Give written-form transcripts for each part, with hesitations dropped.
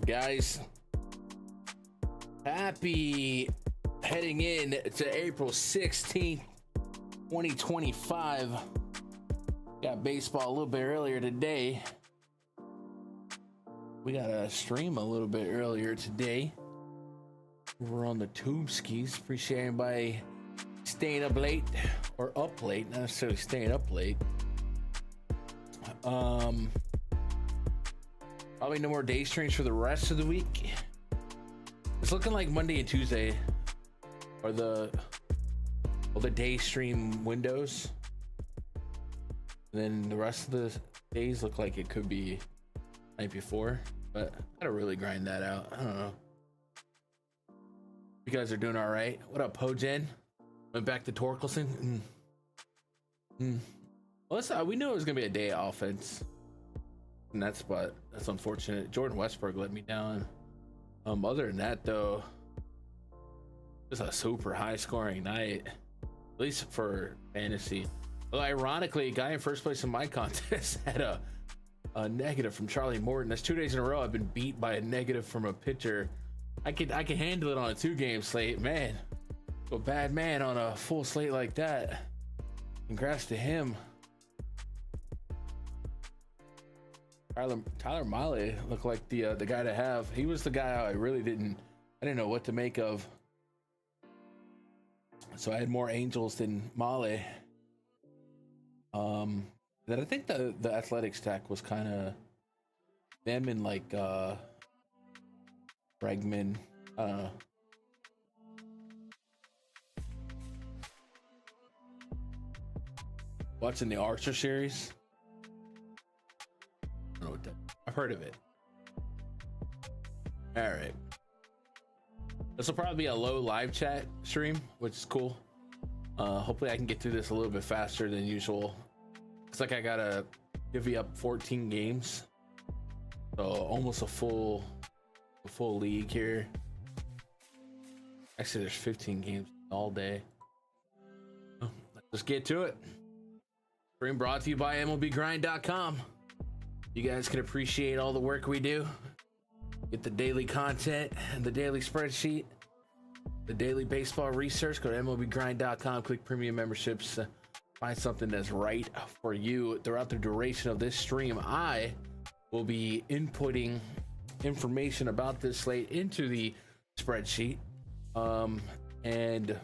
Guys, happy heading in to April 16th, 2025. Got baseball a little bit earlier today. We got a stream a little bit earlier today. We're on the tube skis. Appreciate anybody staying up late, or up late, not necessarily staying up late. Probably no more day streams for the rest of the week. It's looking like Monday and Tuesday are the day stream windows. And then the rest of the days look like it could be night before, but I gotta really grind that out. I don't know. You guys are doing all right. What up, Pojen? Went back to Torkelson. Well, we knew it was gonna be a day of offense. And that's unfortunate. Jordan Westbrook let me down. Other than that, though, just a super high scoring night, at least for fantasy. Well, ironically, a guy in first place in my contest had a negative from Charlie Morton. That's 2 days in a row I've been beat by a negative from a pitcher. I can handle it on a 2-game slate, man. A bad man on a full slate like that. Congrats to him. Tyler Miley looked like the guy to have. He was the guy I didn't know what to make of. So I had more Angels than Male. Then I think the Athletics stack was kind of them and like Bregman. Watching the Archer series. I don't know what that. I've heard of it. All right. This will probably be a low live chat stream, which is cool. Hopefully I can get through this a little bit faster than usual. It's like I gotta divvy up 14 games, so almost a full league here. Actually, there's 15 games all day. Let's get to it. Stream brought to you by MLBGrind.com. You guys can appreciate all the work we do. Get the daily content and the daily spreadsheet, the daily baseball research. Go to MLBGrind.com, click premium memberships, find something that's right for you. Throughout the duration of this stream, I will be inputting information about this slate into the spreadsheet and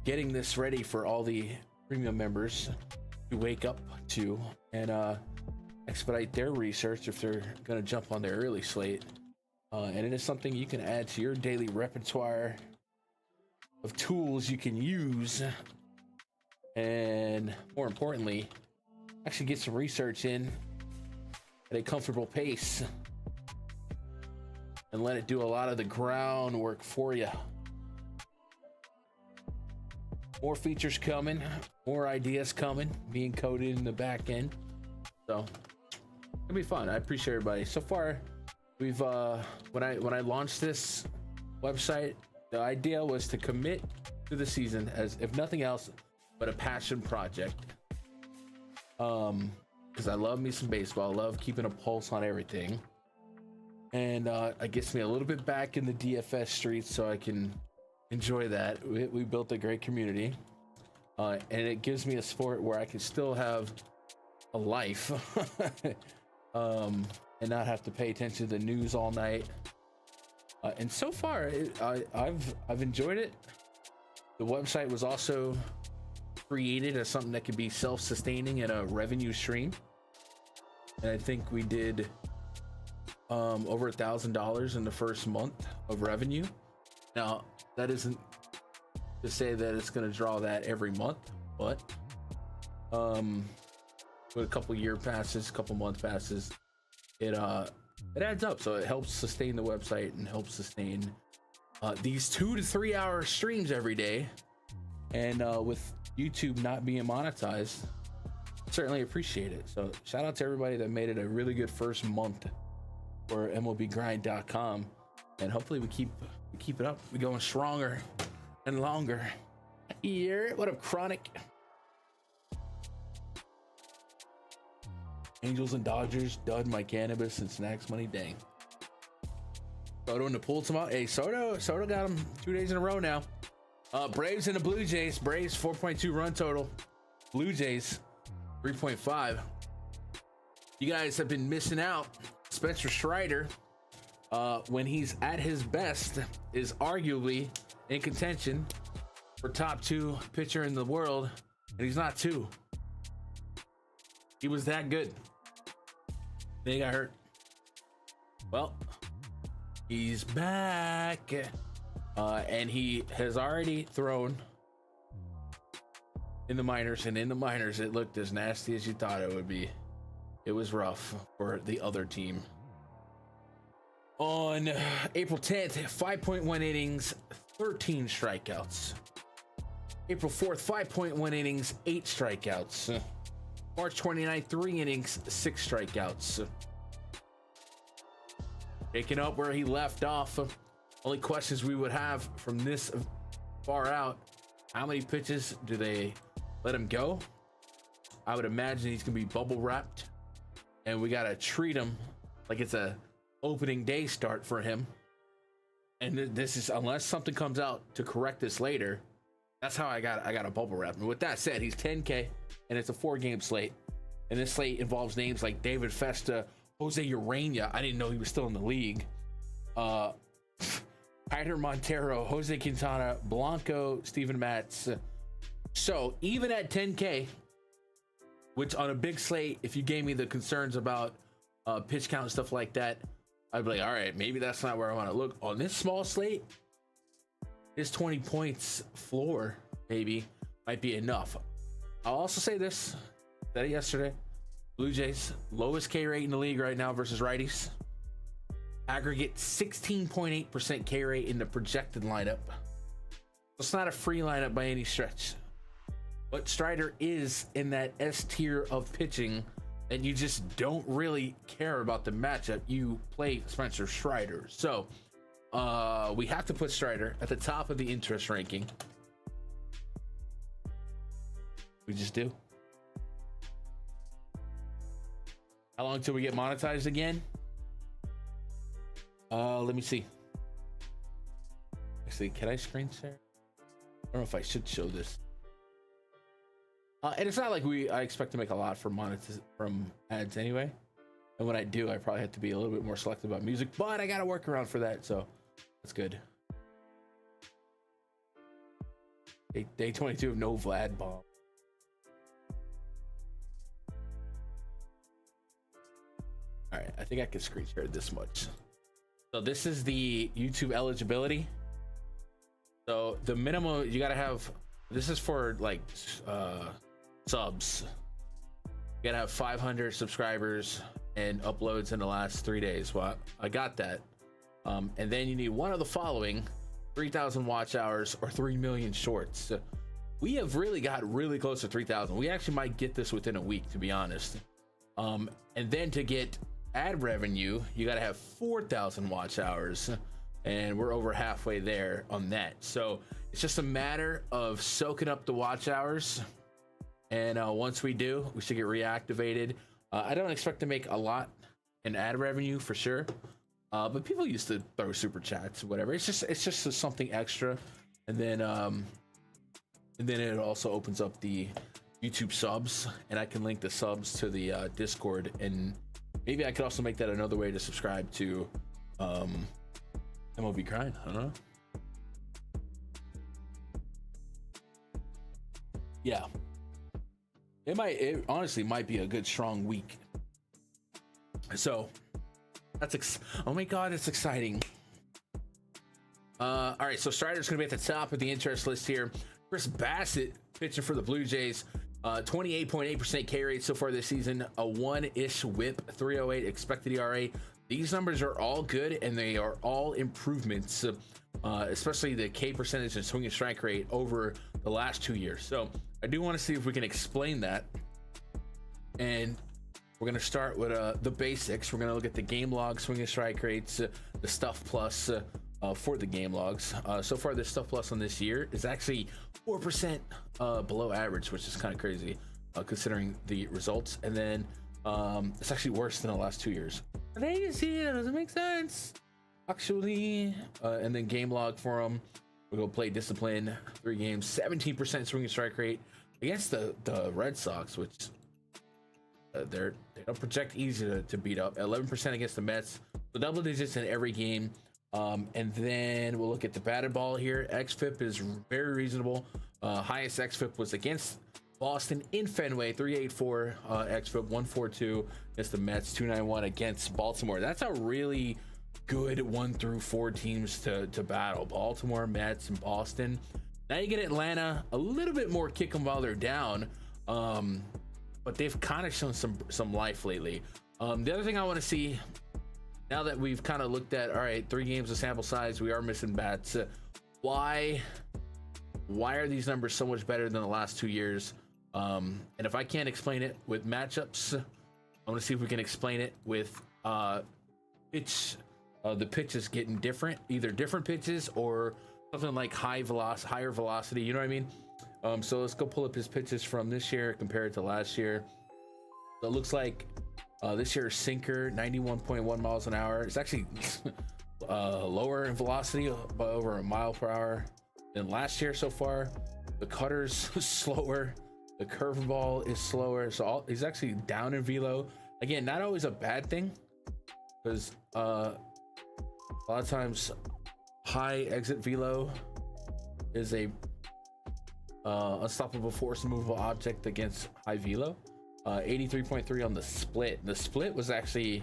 getting this ready for all the premium members to wake up to and expedite their research if they're going to jump on their early slate. And it is something you can add to your daily repertoire of tools you can use, and more importantly, actually get some research in at a comfortable pace and let it do a lot of the groundwork for you. More features coming, more ideas coming, being coded in the back end. So it'll be fun. I appreciate everybody. So far, we've when I launched this website, the idea was to commit to the season as, if nothing else, but a passion project. Because I love me some baseball. I love keeping a pulse on everything. And it gets me a little bit back in the DFS streets so I can enjoy that. We built a great community. And it gives me a sport where I can still have a life and not have to pay attention to the news all night. And so far, I've enjoyed it. The website was also created as something that could be self-sustaining and a revenue stream. And I think we did over $1,000 in the first month of revenue. Now, that isn't to say that it's going to draw that every month, but with a couple year passes, couple month passes, it adds up. So it helps sustain the website and helps sustain these 2 to 3 hour streams every day. And with YouTube not being monetized, certainly appreciate it. So shout out to everybody that made it a really good first month for MLBGrind.com, and hopefully we keep it up. We're going stronger and longer. Here, what up, Chronic? Angels and Dodgers, dud my cannabis and snacks money. Dang. Soto in the pool tomorrow. Hey, Soto got him 2 days in a row now. Braves and the Blue Jays. Braves 4.2 run total. Blue Jays 3.5. You guys have been missing out. Spencer Strider, when he's at his best, is arguably in contention for top 2 pitcher in the world, and he's not 2. He was that good. Then he got hurt. Well, he's back, and he has already thrown in the minors, and in the minors it looked as nasty as you thought it would be. It was rough for the other team. On April 10th, 5.1 innings, 13 strikeouts. April 4th, 5.1 innings, 8 strikeouts. March 29th, 3 innings, 6 strikeouts. Picking up where he left off. Only questions we would have from this far out: how many pitches do they let him go? I would imagine he's gonna be bubble wrapped, and we gotta treat him like it's a opening day start for him. And this is, unless something comes out to correct this later, that's how I got a bubble wrap. And with that said, he's 10K, and it's a 4-game slate. And this slate involves names like David Festa, Jose Urena. I didn't know he was still in the league. Hyder Montero, Jose Quintana, Blanco, Steven Matz. So even at 10K, which on a big slate, if you gave me the concerns about pitch count and stuff like that, I'd be like, all right, maybe that's not where I want to look. On this small slate, this 20 points floor maybe might be enough. I'll also say this, said it yesterday, Blue Jays, lowest K rate in the league right now versus righties. Aggregate 16.8% K rate in the projected lineup. It's not a free lineup by any stretch. But Strider is in that S tier of pitching and you just don't really care about the matchup. You play Spencer Strider. So we have to put Strider at the top of the interest ranking. We just do. How long till we get monetized again? Let me see. Actually, can I screen share? I don't know if I should show this. And it's not like I expect to make a lot from ads anyway. And when I do, I probably have to be a little bit more selective about music, but I got to work around for that, so that's good. Day 22 of no Vlad bomb. All right, I think I can screen share this much. So this is the YouTube eligibility. So the minimum you gotta have, this is for like subs. You gotta have 500 subscribers and uploads in the last 3 days. Well, I got that. And then you need one of the following: 3,000 watch hours or 3 million shorts. We have really got really close to 3,000. We actually might get this within a week, to be honest. And then to get ad revenue, you got to have 4,000 watch hours, and we're over halfway there on that. So it's just a matter of soaking up the watch hours, and once we do, we should get reactivated. I don't expect to make a lot in ad revenue for sure, but people used to throw super chats or whatever. It's just something extra, and then it also opens up the YouTube subs, and I can link the subs to the Discord, and maybe I could also make that another way to subscribe to MLB Grind. I don't know. Yeah, it honestly might be a good strong week. So that's oh my god, it's exciting. All right, so Strider's gonna be at the top of the interest list here. Chris Bassett pitching for the Blue Jays. 28.8% K rate so far this season, a 1-ish whip, 308 expected ERA. These numbers are all good, and they are all improvements, especially the K percentage and swing and strike rate over the last 2 years. So I do want to see if we can explain that. And we're going to start with the basics. We're going to look at the game log, swing and strike rates, the stuff plus for the game logs. So far, the stuff plus on this year is actually 4% below average, which is kind of crazy considering the results. And then it's actually worse than the last 2 years. But I can see it doesn't make sense actually. And then game log for them, we'll go play discipline, 3 games, 17% swing and strike rate against the Red Sox, which they don't project easy to beat up. 11% against the Mets, so double digits in every game. And then we'll look at the batted ball here. XFIP is very reasonable. Highest XFIP was against Boston in Fenway, 384 XFIP, 142 against the Mets, 291 against Baltimore. That's a really good 1 through 4 teams to battle. Baltimore, Mets, and Boston. Now you get Atlanta, a little bit more kick them while they're down, but they've kind of shown some life lately. The other thing I want to see, now that we've kind of looked at, all right, 3 games of sample size, we are missing bats. Why are these numbers so much better than the last 2 years? And if I can't explain it with matchups, I want to see if we can explain it with the pitches getting different, either different pitches or something like higher velocity. You know what I mean? So let's go pull up his pitches from this year compared to last year. So it looks like this year's sinker, 91.1 miles an hour. It's actually lower in velocity by over a mile per hour than last year so far. The cutter's slower. The curveball is slower. So he's actually down in velo. Again, not always a bad thing, because a lot of times high exit velo is a unstoppable force, immovable object against high velo. 83.3 on the split. The split was actually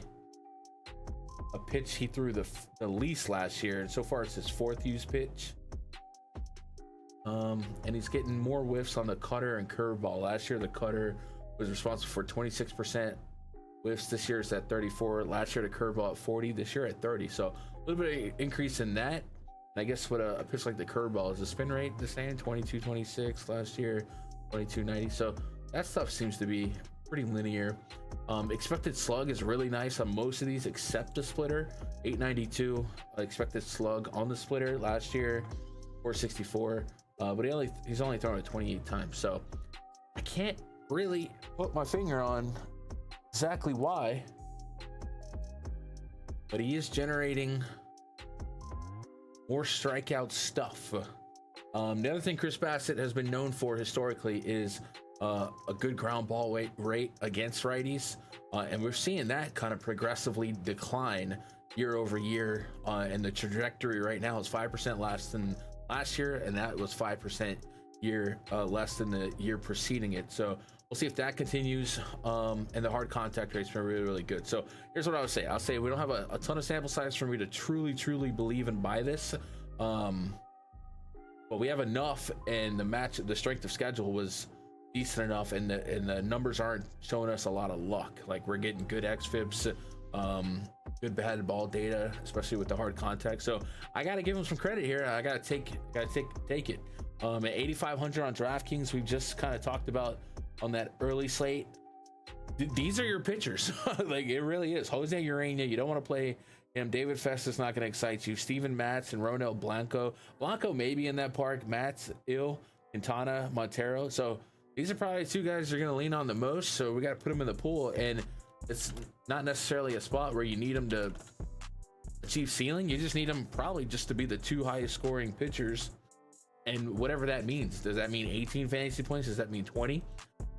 a pitch he threw the least last year, and so far it's his 4th used pitch. And he's getting more whiffs on the cutter and curveball. Last year the cutter was responsible for 26% whiffs. This year it's at 34. Last year the curveball at 40. This year at 30. So a little bit of increase in that. And I guess what a pitch like the curveball is, the spin rate the same, 22.26 last year, 22.90. So that stuff seems to be pretty linear. Expected slug is really nice on most of these except the splitter. 892 expected slug on the splitter. Last year 464, but he's only thrown it 28 times, so I can't really put my finger on exactly why, but he is generating more strikeout stuff. The other thing Chris Bassitt has been known for historically is a good ground ball rate against righties, and we're seeing that kind of progressively decline year over year, and the trajectory right now is 5% less than last year, and that was 5% less than the year preceding it. So we'll see if that continues. And the hard contact rate's been really, really good. So here's what I would say. I'll say we don't have a ton of sample size for me to truly believe and buy this, but we have enough, and the strength of schedule was decent enough, and the numbers aren't showing us a lot of luck. Like, we're getting good xFIPs, good batted ball data, especially with the hard contact. So I gotta give him some credit here. I gotta take it. At 8,500 on DraftKings, we've just kind of talked about on that early slate. These are your pitchers. Like, it really is. Jose Urena, you don't want to play him. David Fest is not going to excite you. Steven Matz and Ronel Blanco maybe in that park. Matz ill, Quintana, Montero. So these are probably 2 guys you're going to lean on the most. So we got to put them in the pool, and it's not necessarily a spot where you need them to achieve ceiling. You just need them probably just to be the 2 highest scoring pitchers, and whatever that means. Does that mean 18 fantasy points? Does that mean 20?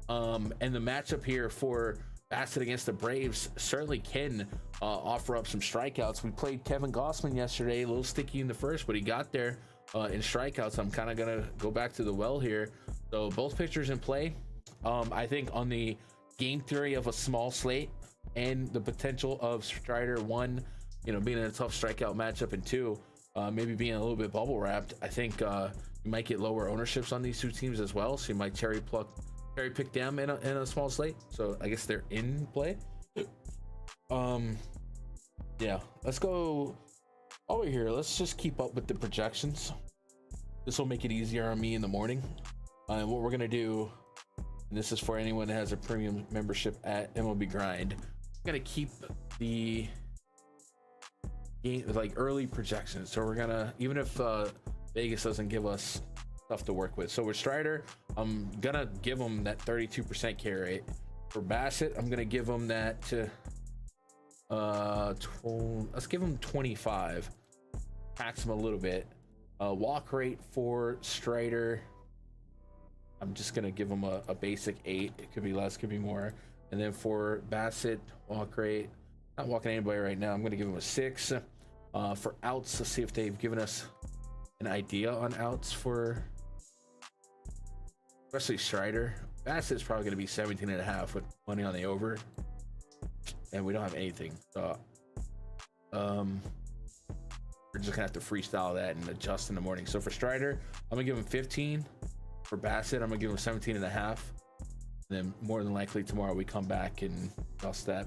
And the matchup here for Bassitt against the Braves certainly can offer up some strikeouts. We played Kevin Gossman yesterday, a little sticky in the first, but he got there in strikeouts. I'm kind of gonna go back to the well here. So both pitchers in play. I think on the game theory of a small slate and the potential of Strider, 1, being in a tough strikeout matchup, and 2, maybe being a little bit bubble wrapped, I think you might get lower ownerships on these 2 teams as well. So you might cherry pick them in a small slate. So I guess they're in play. Yeah, let's go over here. Let's just keep up with the projections. This will make it easier on me in the morning. And what we're gonna do, and this is for anyone that has a premium membership at MLB Grind, I'm gonna keep the game, like, early projections. So we're gonna, even if Vegas doesn't give us stuff to work with. So with Strider, I'm gonna give him that 32% K rate. For Bassitt, I'm gonna give him that let's give him 25. Tax him a little bit. Walk rate for Strider, I'm just gonna give him a basic 8. It could be less, could be more. And then for Bassitt, walk rate, not walking anybody right now, I'm gonna give him a 6. For outs, let's see if they've given us an idea on outs for especially Strider. Bassitt's probably going to be 17.5 with money on the over, and we don't have anything. So we're just gonna have to freestyle that and adjust in the morning. So for Strider, I'm gonna give him 15. For Bassitt, I'm gonna give him 17.5. And then more than likely tomorrow we come back and adjust that.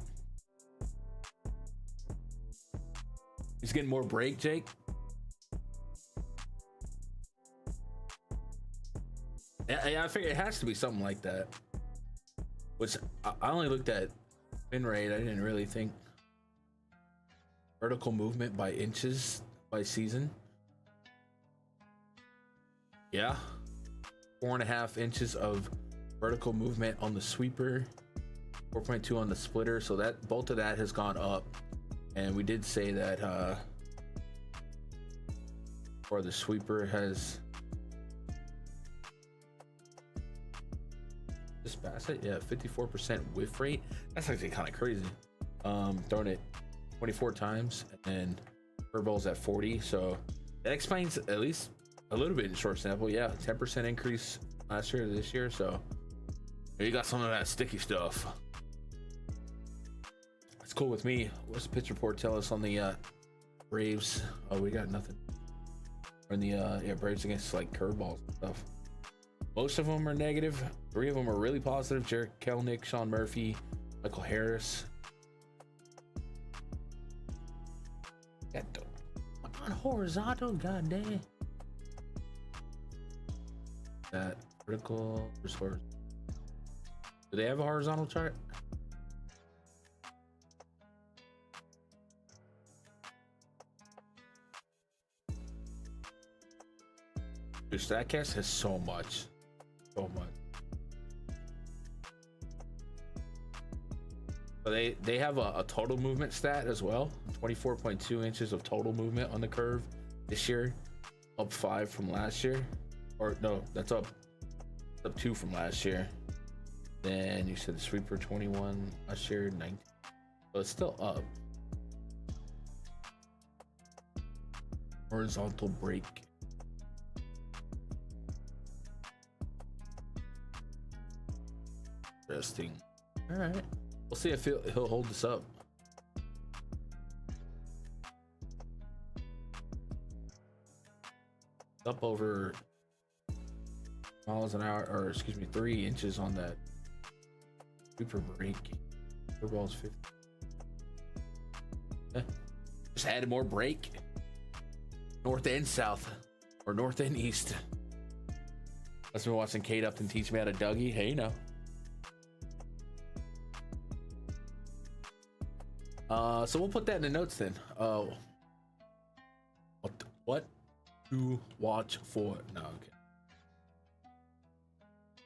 He's getting more break, Jake. Yeah, I figure it has to be something like that. Which I only looked at spin rate. I didn't really think vertical movement by inches by season. Yeah, 4.5 inches of vertical movement on the sweeper, 4.2 on the splitter. So that both of that has gone up, and we did say that for the sweeper has. This Bassitt, yeah, 54% whiff rate. That's actually kind of crazy. Throwing it 24 times, and curveball's at 40. So That explains at least a little bit in short sample. Yeah, 10% increase last year to this year. So you got some of that sticky stuff. It's cool with me. What's the pitch report tell us on the Braves? Oh, we got nothing. On the Braves against like curveballs and stuff. Most of them are negative. 3 of them are really positive. Jarek Kelenic, Sean Murphy, Michael Harris. Got the on horizontal, goddamn. That vertical resource. Do they have a horizontal chart? Dude, StatCast has so much. So much. So they have a total movement stat as well. 24.2 inches of total movement on the curve this year, up 5 from last year. Or no, that's up 2 from last year. Then you said the sweeper 21 last year, 19. So it's still up. Horizontal break. Interesting. All right, we'll see if he'll hold this up. Up over miles an hour, or excuse me, 3 inches on that super break. Your ball's 50. Just added more break. North and south, or north and east. I've been watching Kate Upton teach me how to Dougie. Hey, you know. So we'll put that in the notes then. What to watch for? No, okay.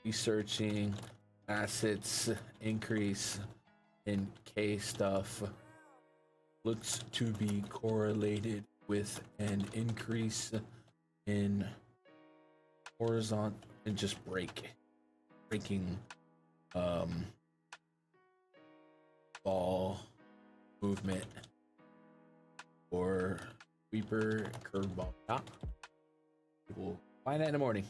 Researching assets increase in K stuff looks to be correlated with an increase in horizontal and just breaking ball movement or sweeper curveball. We'll find that in the morning.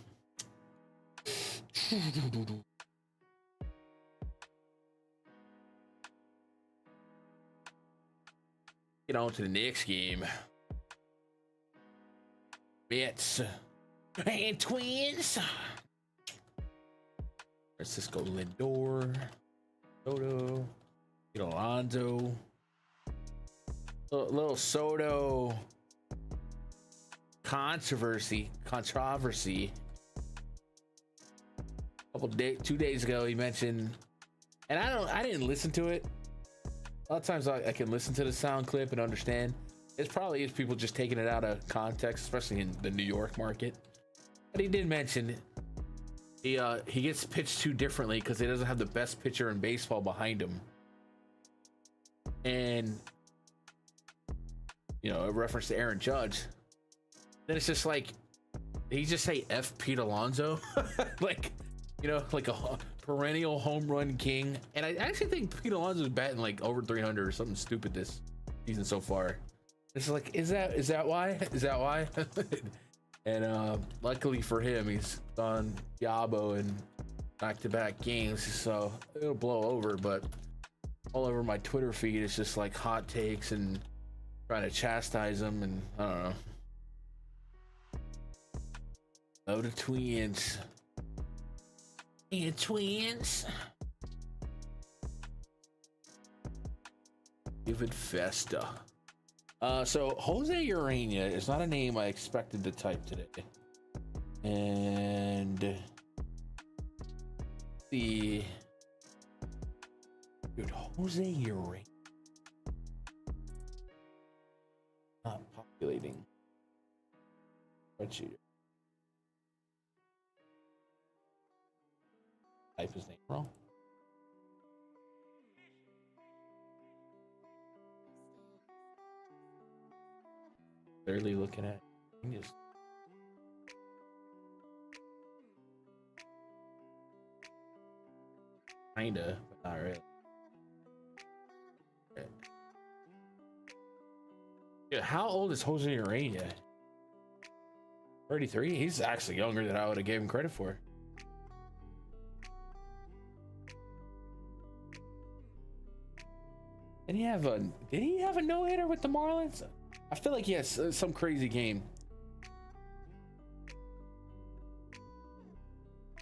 Get on to the next game. Mets and Twins. Francisco Lindor, Soto, get Alonso. Little Soto controversy. 2 days ago, he mentioned, and I didn't listen to it. A lot of times I can listen to the sound clip and understand. It probably is people just taking it out of context, especially in the New York market. But he did mention he gets pitched too differently because he doesn't have the best pitcher in baseball behind him. And you know, a reference to Aaron Judge. Then it's just like he just say F Pete Alonso, like, you know, like a perennial home run king. And I actually think Pete Alonso's batting like over 300 or something stupid this season so far. It's like, is that why? Is that why? And luckily for him, he's on Yabo in back-to-back games, so it'll blow over. But all over my Twitter feed, it's just like hot takes and trying to chastise him, and I don't know. Oh, the Twins. And Twins. David Festa. So Jose Urania is not a name I expected to type today. And the dude, Jose Urania. Not populating. Spreadsheet. Type his name wrong. Barely looking at. Just kinda, but not really. Yeah, how old is Jose Urania? 33. He's actually younger than I would have gave him credit for. Did he have a no-hitter with the Marlins? I feel like he has some crazy game.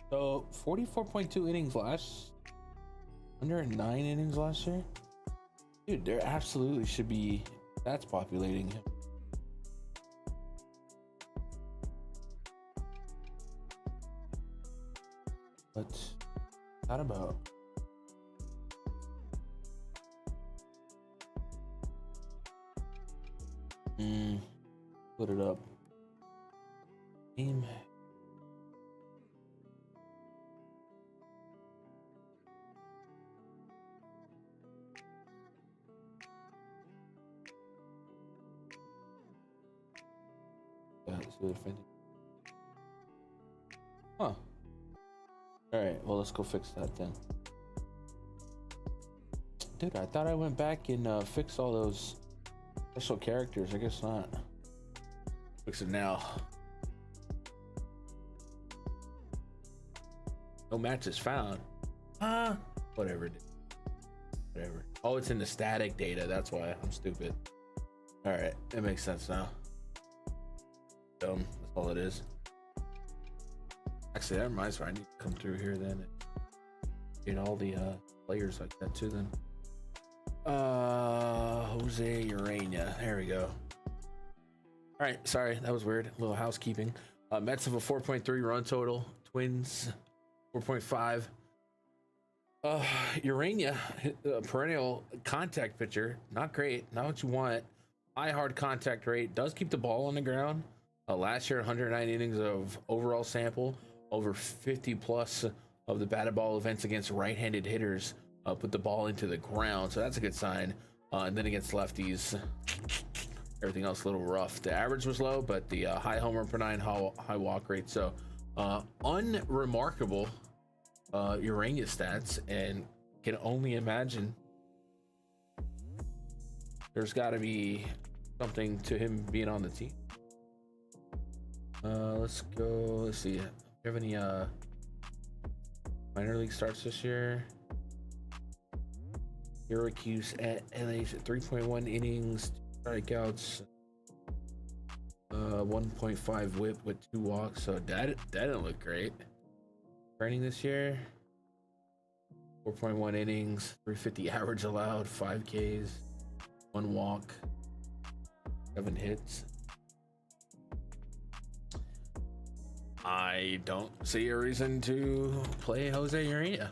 So 44.2 innings under 9 innings last year. Dude, there absolutely should be stats populating him. What's that about? Put it up. Game. Huh. All right, well, let's go fix that then. Dude, I thought I went back and fixed all those special characters. I guess not. Fix it now. No matches found. Whatever. Whatever. Oh, it's in the static data. That's why I'm stupid. All right, it makes sense now. Dumb. That's all it is. Actually, that reminds me. I need to come through here then and get all the players like that too. Then. Jose Urania. There we go. All right, sorry, that was weird. A little housekeeping. Mets have a 4.3 run total. Twins 4.5. Urania, perennial contact pitcher, not great, not what you want. High hard contact rate, does keep the ball on the ground. Last year, 109 innings of overall sample, over 50 plus of the batted ball events against right-handed hitters put the ball into the ground, so that's a good sign. And then against lefties, everything else a little rough. The average was low, but the high homer per 9, high walk rate. So unremarkable Urania stats, and can only imagine there's got to be something to him being on the team. Let's go. Let's see. Do you have any minor league starts this year? Syracuse at LA, 3.1 innings, 2 strikeouts, 1.5 whip with 2 walks. So that didn't look great. Training this year, 4.1 innings, 350 average allowed, 5 Ks, 1 walk, 7 hits. I don't see a reason to play Jose Urania.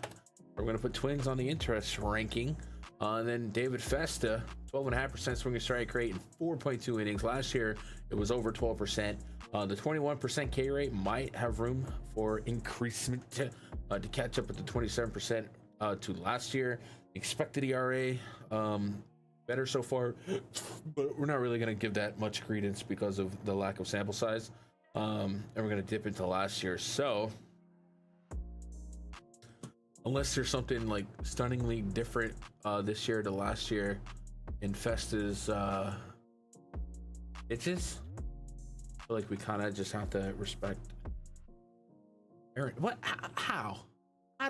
We're going to put Twins on the interest ranking. And then David Festa, 12.5% swinging strike rate in 4.2 innings. Last year, it was over 12%. The 21% K rate might have room for increasement to catch up with the 27% to last year. Expected ERA, better so far, but we're not really going to give that much credence because of the lack of sample size. And we're going to dip into last year. So unless there's something like stunningly different this year to last year in Festa's pitches, I feel like we kind of just have to respect Aaron. What? How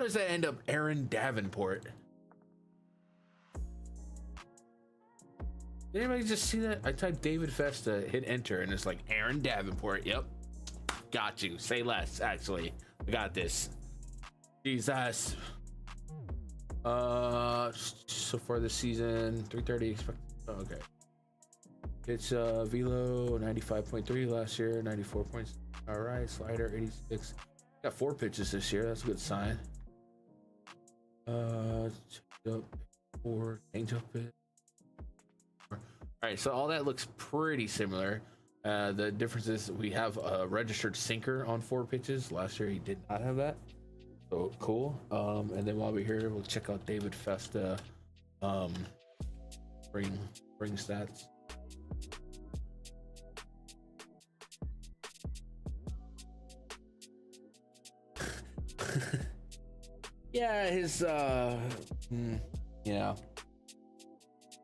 does that end up Aaron Davenport? Did anybody just see that? I typed David Festa, hit enter, and it's like Aaron Davenport. Yep, got you. Say less. Actually, I got this. Jesus. So far this season, 330 expected. Oh, okay. It's velo 95.3 last year, 94 points. All right, slider 86. Got 4 pitches this year. That's a good sign. Change up 4, change up it. All right, so all that looks pretty similar. The difference is we have a registered sinker on 4 pitches. Last year he did not have that. So cool. And then while we're here, we'll check out David Festa spring stats. Yeah, his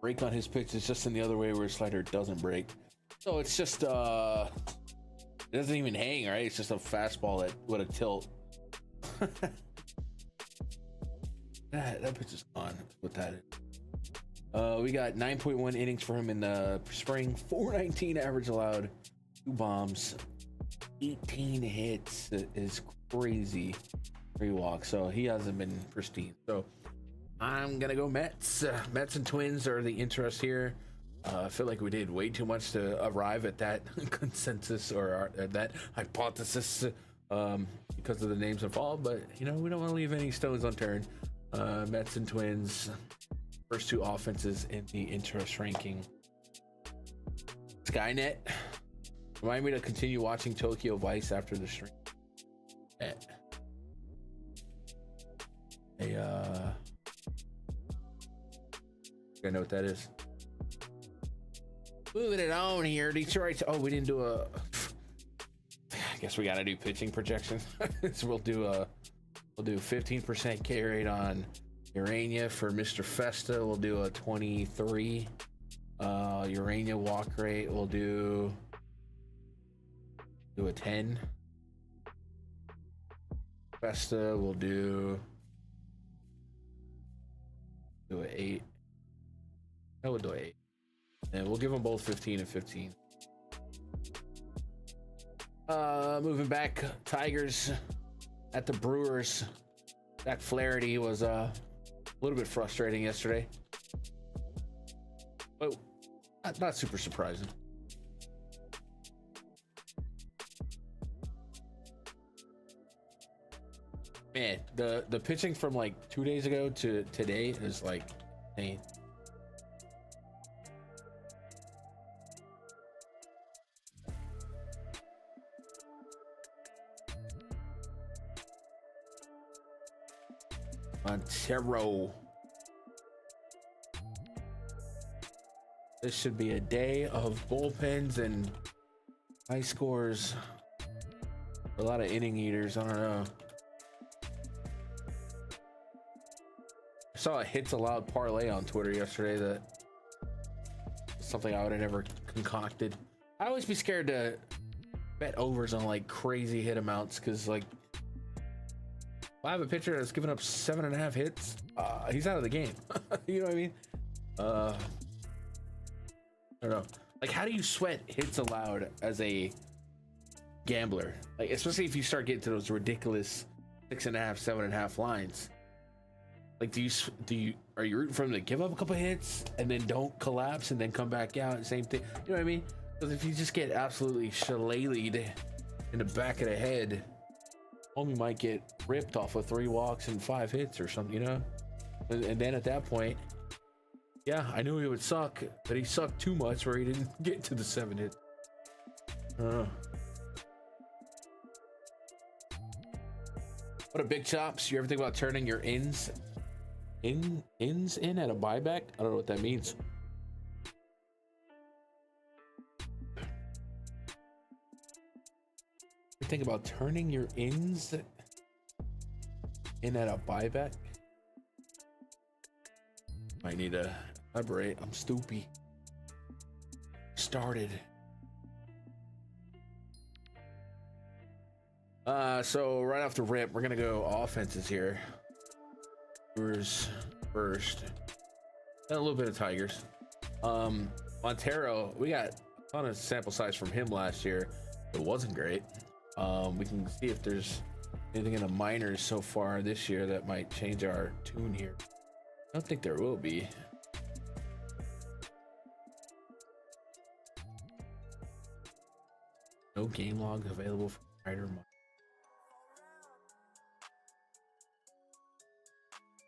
break on his pitch is just in the other way where his slider doesn't break. So it's just It doesn't even hang, right? It's just a fastball that with a tilt. that pitch is on. Put that in. We got 9.1 innings for him in the spring. 419 average allowed. 2 bombs. 18 hits. It is crazy. 3 walks. So he hasn't been pristine. So I'm gonna go Mets. Mets and Twins are the interest here. I feel like we did way too much to arrive at that consensus or that hypothesis because of the names involved. But you know, we don't want to leave any stones unturned. Mets and Twins, first 2 offenses in the interest ranking. Skynet, remind me to continue watching Tokyo Vice after the stream. I know what that is. Moving it on here, Detroit. Oh, we didn't do a. I guess we gotta do pitching projections. So we'll do 15% K rate on Urania for Mr. Festa. We'll do a 23. Urania walk rate. We'll do a 10. Festa. We'll do an 8. I would do an 8. And we'll give them both 15 and 15. Moving back, Tigers at the Brewers. Jack Flaherty was a little bit frustrating yesterday, but not super surprising. Man, the pitching from like 2 days ago to today is like insane. Montero. This should be a day of bullpens and high scores. A lot of inning eaters. I don't know. I saw a hits allowed parlay on Twitter yesterday. That something I would have never concocted. I always be scared to bet overs on like crazy hit amounts because like. I have a pitcher that's given up 7.5 hits. He's out of the game. You know what I mean? I don't know. Like, how do you sweat hits allowed as a gambler? Like, especially if you start getting to those ridiculous 6.5, 7.5 lines. Like, are you rooting for him to give up a couple hits and then don't collapse and then come back out? Same thing. You know what I mean? Because if you just get absolutely shillelied in the back of the head, homie might get ripped off of 3 walks and 5 hits or something, you know? And then at that point, yeah, I knew he would suck, but he sucked too much where he didn't get to the 7 hits. What a big chops. You ever think about turning your ins in at a buyback? I don't know what that means. Think about turning your ins in at a buyback. Might need to elaborate. I'm stupid. Started. So right off the rip, we're gonna go offenses here. Brewers first. And a little bit of Tigers. Montero, we got a ton of sample size from him last year. It wasn't great. We can see if there's anything in the minors so far this year that might change our tune here. I don't think there will be. No game logs available for Rider.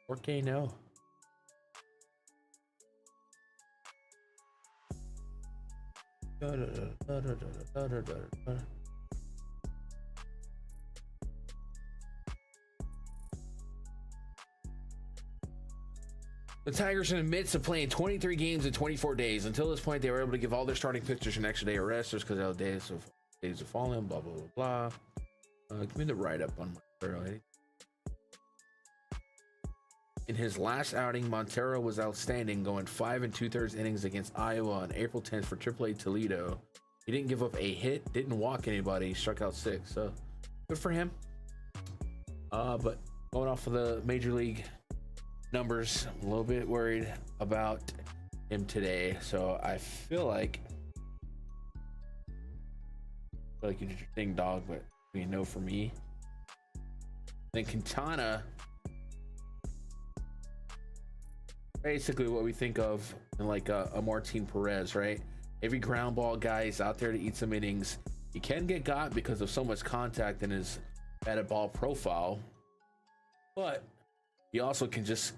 4K, no. The Tigers are in the midst of playing 23 games in 24 days. Until this point, they were able to give all their starting pitchers an extra day of rest just because of days of falling, blah, blah, blah, blah. Give me the write-up on Montero. In his last outing, Montero was outstanding, going 5 2/3 innings against Iowa on April 10th for AAA Toledo. He didn't give up a hit, didn't walk anybody, he struck out 6. So good for him. But going off of the major league numbers, I'm a little bit worried about him today. So I feel like you did your thing, dog, but no for me. Then Quintana, basically what we think of in like a Martin Perez, right? Every ground ball guy is out there to eat some innings. He can get got because of so much contact in his batted ball profile, but he also can just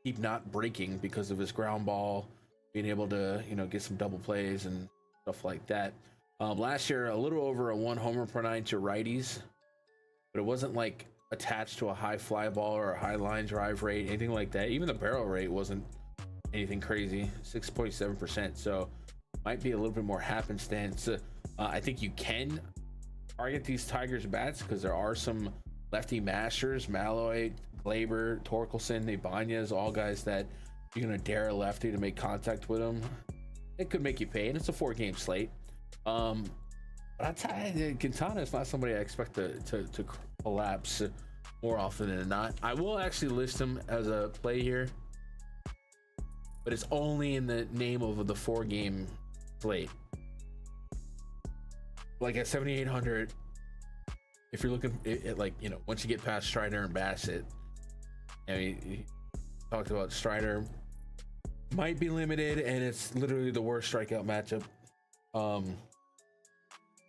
keep not breaking because of his ground ball, being able to, get some double plays and stuff like that. Last year, a little over a 1 homer per 9 to righties, but it wasn't like attached to a high fly ball or a high line drive rate, anything like that. Even the barrel rate wasn't anything crazy, 6.7%. So might be a little bit more happenstance. I think you can target these Tigers bats because there are some lefty mashers, Malloy, Glaber, Torkelson, Ibanez, all guys that you're going to dare a lefty to make contact with them. It could make you pay, and it's a 4-game slate. But I tell you, Quintana is not somebody I expect to collapse more often than not. I will actually list him as a play here, but it's only in the name of the 4-game slate. Like at 7,800, if you're looking at once you get past Strider and Bassett, you talked about Strider might be limited, and it's literally the worst strikeout matchup.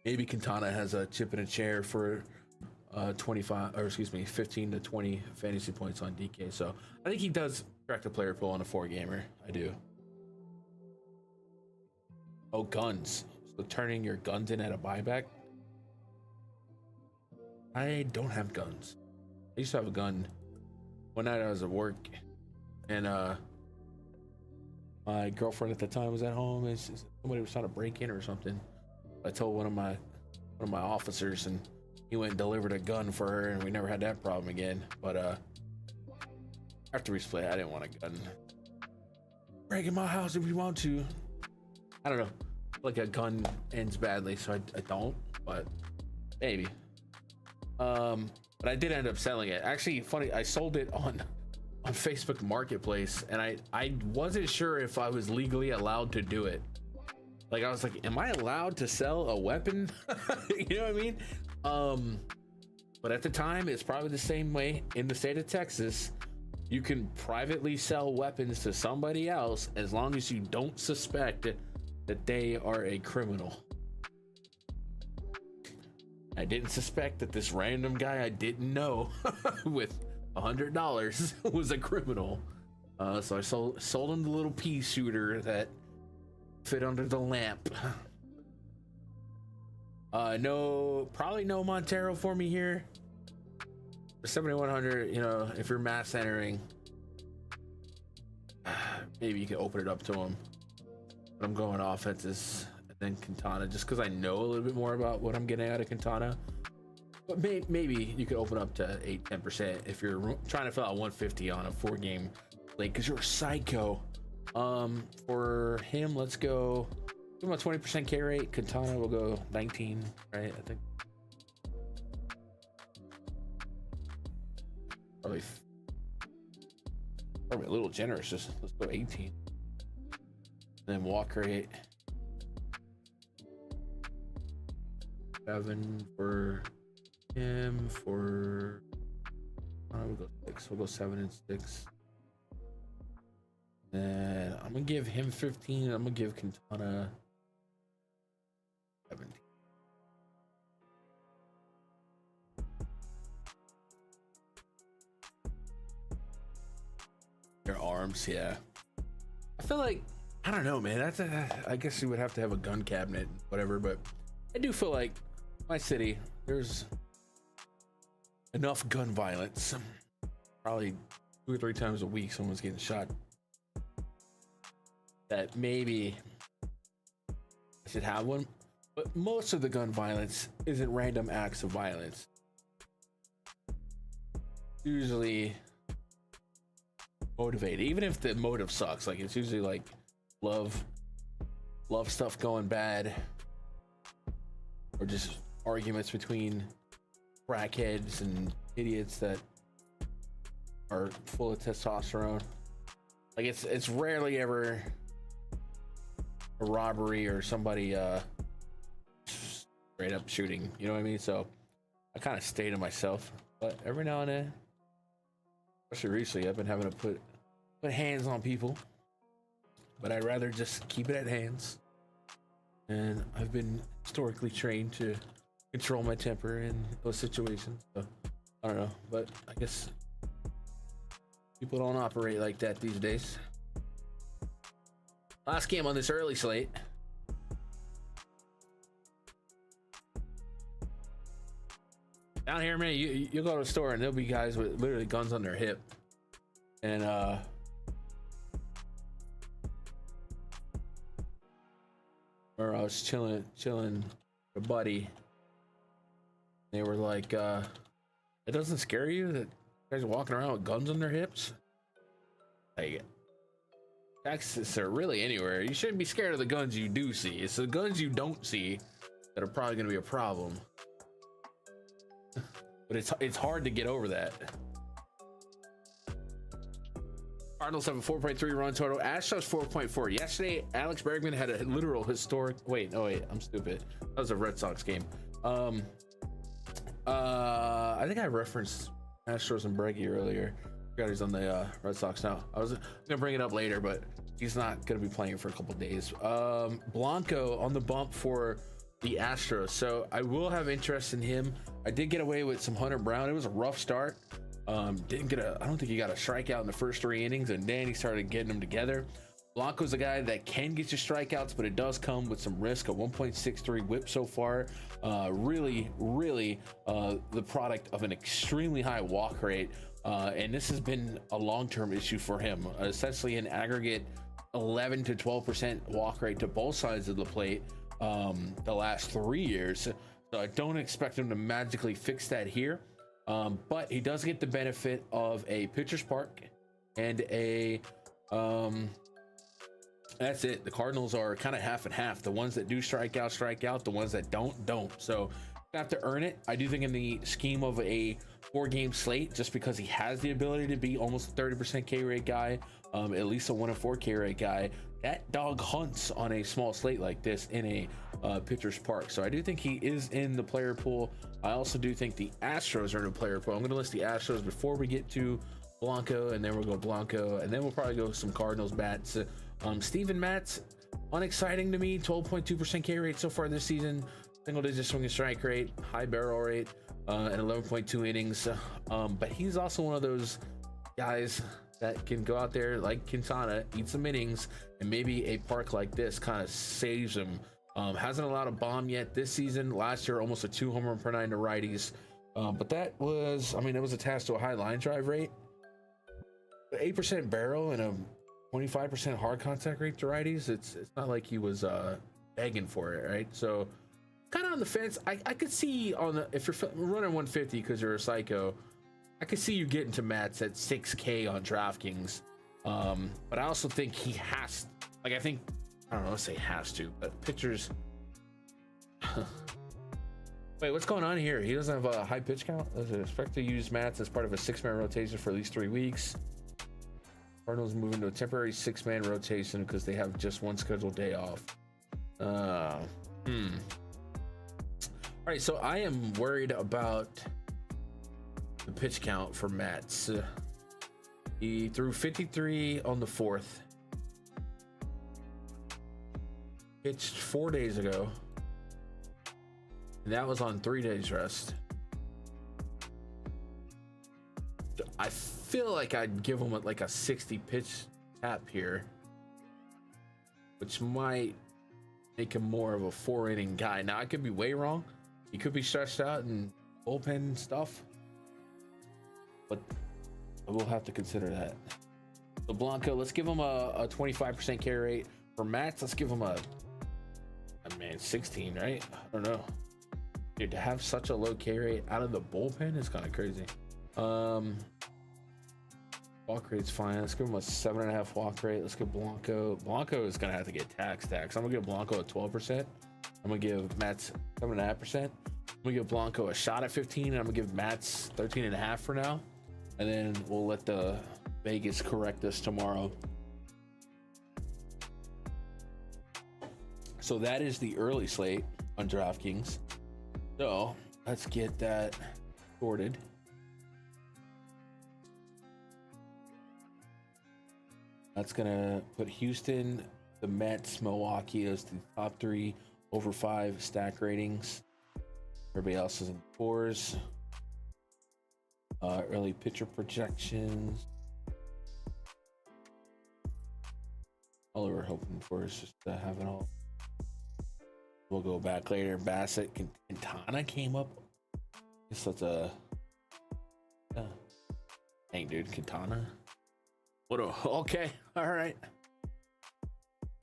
Maybe Quintana has a chip in a chair for 15 to 20 fantasy points on DK. So I think he does crack the player pool on a 4-gamer. I do. Oh, guns. So turning your guns in at a buyback. I don't have guns. I used to have a gun. One night I was at work, and my girlfriend at the time was at home, and somebody was trying to break in or something. I told one of my officers, and he went and delivered a gun for her, and we never had that problem again. But after we split, I didn't want a gun. Break in my house if you want to. I don't know. Like a gun ends badly, so I don't. But maybe. But I did end up selling it. Actually, funny, I sold it on Facebook Marketplace, and I wasn't sure if I was legally allowed to do it. Like, I was like, am I allowed to sell a weapon? You know what I mean? But at the time, it's probably the same way in the state of Texas. You can privately sell weapons to somebody else as long as you don't suspect that they are a criminal. I didn't suspect that this random guy I didn't know with $100 was a criminal. So I sold him the little pea shooter that fit under the lamp. Probably no Montero for me here. For 7,100, if you're mass entering, maybe you can open it up to him. But I'm going offenses and then Quintana, just because I know a little bit more about what I'm getting out of Quintana. But maybe you could open up to 8-10% if you're trying to fill out 150 on a 4-game slate, because you're a psycho. For him, let's go. Give him a 20% K rate. Quintana will go 19, right? I think. Probably a little generous. Just let's go 18. And then walk rate 7 for him. For we'll go 6. We'll go 7 and 6. And I'm gonna give him 15. I'm gonna give Quintana 17. Your arms, yeah. I feel like, I don't know, man. I guess you would have to have a gun cabinet, whatever. But I do feel like my city, there's enough gun violence. Probably 2 or 3 times a week, someone's getting shot. That maybe I should have one. But most of the gun violence isn't random acts of violence. Usually motivated, even if the motive sucks. Like, it's usually like love stuff going bad, or just arguments between crackheads and idiots that are full of testosterone. Like it's rarely ever a robbery or somebody straight up shooting, you know what I mean? So I kind of stay to myself, but every now and then, especially recently, I've been having to put hands on people, but I'd rather just keep it at hands. And I've been historically trained to control my temper in those situations. So I don't know, but I guess people don't operate like that these days. Last game on this early slate. Down here, man, you go to a store and there'll be guys with literally guns on their hip. And or I was chilling with a buddy. They were like, it doesn't scare you that guys are walking around with guns on their hips? Like, Texas or really anywhere, you shouldn't be scared of the guns you do see. It's the guns you don't see that are probably going to be a problem. But it's hard to get over that. Cardinals have a 4.3 run total. Astros 4.4. Yesterday, Alex Bregman had a literal historic. Wait, I'm stupid. That was a Red Sox game. I think I referenced Astros and Breggy earlier. Forgot he's on the Red Sox now. I was gonna bring it up later, but he's not gonna be playing for a couple days. Blanco on the bump for the Astros, so I will have interest in him. I did get away with some Hunter Brown. It was a rough start. I don't think he got a strikeout in the first 3 innings, and then he started getting them together. Blanco's a guy that can get you strikeouts, but it does come with some risk. A 1.63 whip so far. Really the product of an extremely high walk rate. And this has been a long-term issue for him. Essentially an aggregate 11 to 12% walk rate to both sides of the plate the last 3 years. So I don't expect him to magically fix that here. But he does get the benefit of a pitcher's park and a that's it. The Cardinals are kind of half and half. The ones that do strike out. The ones that don't. So you have to earn it. I do think in the scheme of a 4-game slate, just because he has the ability to be almost a 30% K rate guy, at least a 1 and 4 K rate guy, that dog hunts on a small slate like this in a pitcher's park. So I do think he is in the player pool. I also do think the Astros are in the player pool. I'm going to list the Astros before we get to Blanco, and then we'll go Blanco, and then we'll probably go some Cardinals bats. Steven Matz, unexciting to me. 12.2% K rate so far this season. Single digit swing and strike rate, high barrel rate, and 11.2 innings. But he's also one of those guys that can go out there like Quintana, eat some innings, and maybe a park like this kind of saves him. Hasn't allowed a bomb yet this season. Last year, almost a 2 home run per 9 to righties. But that was, it was attached to a high line drive rate. 8% barrel and a 25% hard contact rate to righties. It's not like he was begging for it, right? So kind of on the fence. I could see if you're running 150 because you're a psycho, I could see you getting to Mats at 6K on DraftKings. But I also think he has, I don't know, let's say has to, but pitchers. Wait, what's going on here? He doesn't have a high pitch count. Does it expect to use Mats as part of a 6-man rotation for at least 3 weeks? Cardinals moving to a temporary 6-man rotation because they have just one scheduled day off. All right, so I am worried about the pitch count for Mats. He threw 53 on the 4th. Pitched 4 days ago. And that was on 3 days rest. I feel like I'd give him like a 60 pitch tap here, which might make him more of a 4-inning guy. Now I could be way wrong. He could be stretched out and bullpen stuff, but we'll have to consider that. So Blanco, let's give him a 25% K rate. For Mats, let's give him a 16, right? I don't know. Dude, to have such a low K rate out of the bullpen is kind of crazy. Walk rate's fine. Let's give him a 7.5 walk rate. Let's get Blanco. Blanco is gonna have to get taxed. I'm gonna give Blanco a 12%. I'm gonna give Matt's 7.5%. I'm gonna give Blanco a shot at 15, and I'm gonna give Matt's 13.5 for now, and then we'll let the Vegas correct us tomorrow. So that is the early slate on DraftKings. So let's get that sorted. That's gonna put Houston, the Mets, Milwaukee as the top 3 over 5 stack ratings. Everybody else is in 4s. Early pitcher projections. All we're hoping for is just to have it all. We'll go back later. Bassett, Quintana came up. I guess that's a. Dang, dude, Quintana. Okay, all right.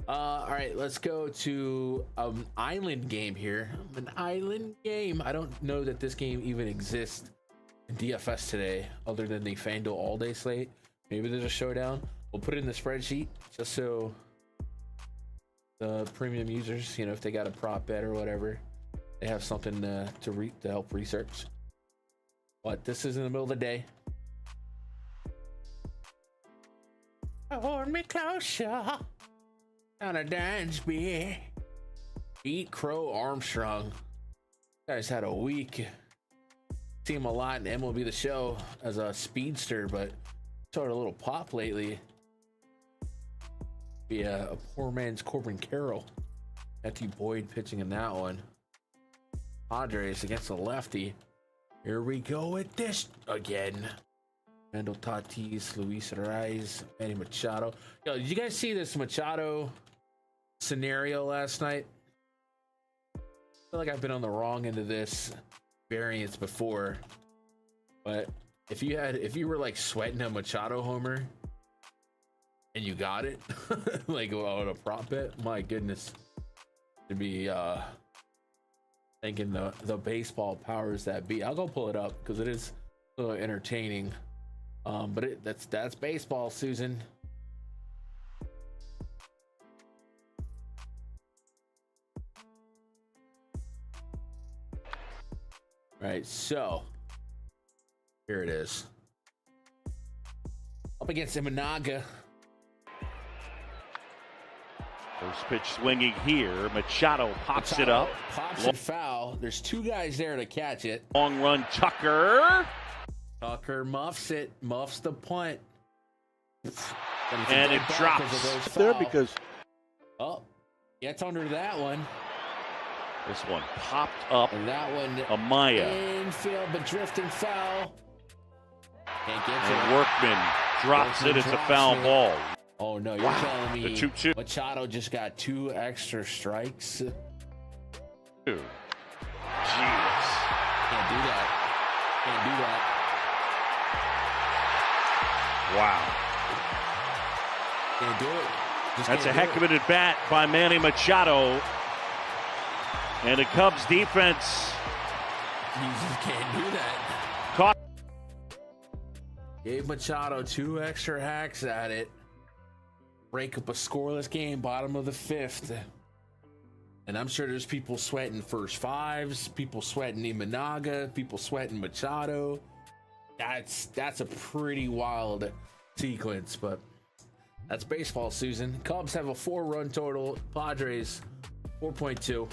All right, let's go to an island game here. An island game. I don't know that this game even exists in DFS today, other than the Fanduel all-day slate. Maybe there's a showdown. We'll put it in the spreadsheet just so the premium users, if they got a prop bet or whatever, they have something to help research. But this is in the middle of the day. Hold me closer. Gonna dance, me. Beat Crow Armstrong. Guys had a week. See him a lot in MLB The Show as a speedster, but sort of a little pop lately. Be a poor man's Corbin Carroll. Matthew Boyd pitching in that one. Padres against the lefty. Here we go with this again. Randall Tatis, Luis Arraez, Manny Machado. Yo, did you guys see this Machado scenario last night? I feel like I've been on the wrong end of this variance before, but if you were like sweating a Machado homer and you got it, like on a prop bet, my goodness, to be thinking the baseball powers that be. I'll go pull it up because it is a little entertaining. But that's baseball, Susan. Right, so here it is. Up against Imanaga. First pitch swinging here. Machado pops it up. Pops it foul. There's 2 guys there to catch it. Long run, Tucker. Tucker muffs it. Muffs the punt. And it drops. There because. Oh, gets under that one. This one popped up. And that one. Amaya. Infield, but drifting foul. Can't get to and Workman drops it. It's a foul ball. Oh, no. You're telling me the 2-2. Machado just got 2 extra strikes? Jeez. Can't do that. Can't do that. Wow. Can't do it. That's a heck of an at-bat by Manny Machado. And the Cubs defense. You just can't do that. Caught. Gave Machado 2 extra hacks at it. Break up a scoreless game, bottom of the 5th. And I'm sure there's people sweating first 5s, people sweating Imanaga, people sweating Machado. That's a pretty wild sequence, but that's baseball, Susan. Cubs have a 4-run total. Padres 4.2.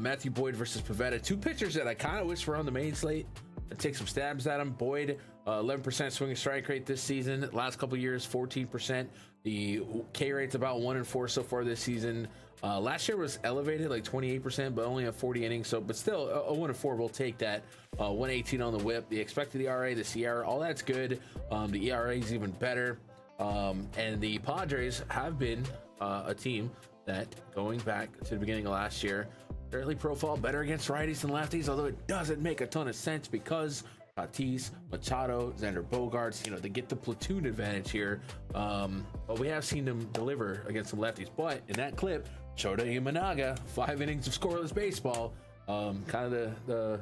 Matthew Boyd versus Pivetta. 2 pitchers that I kind of wish were on the main slate. I'd take some stabs at him. Boyd, 11% swinging strike rate this season. Last couple years, 14%. The K rate's about 1-4 so far this season. Last year was elevated, like 28%, but only a 40 innings. But still, a 1-4, we'll take that. 118 on the whip. The expected ERA, the Sierra, all that's good. The ERA is even better. And the Padres have been a team that, going back to the beginning of last year, early profile better against righties and lefties, although it doesn't make a ton of sense because Tatis, Machado, Xander Bogaerts, they get the platoon advantage here. But we have seen them deliver against some lefties. But in that clip, Shota Imanaga, 5 innings of scoreless baseball, kind of the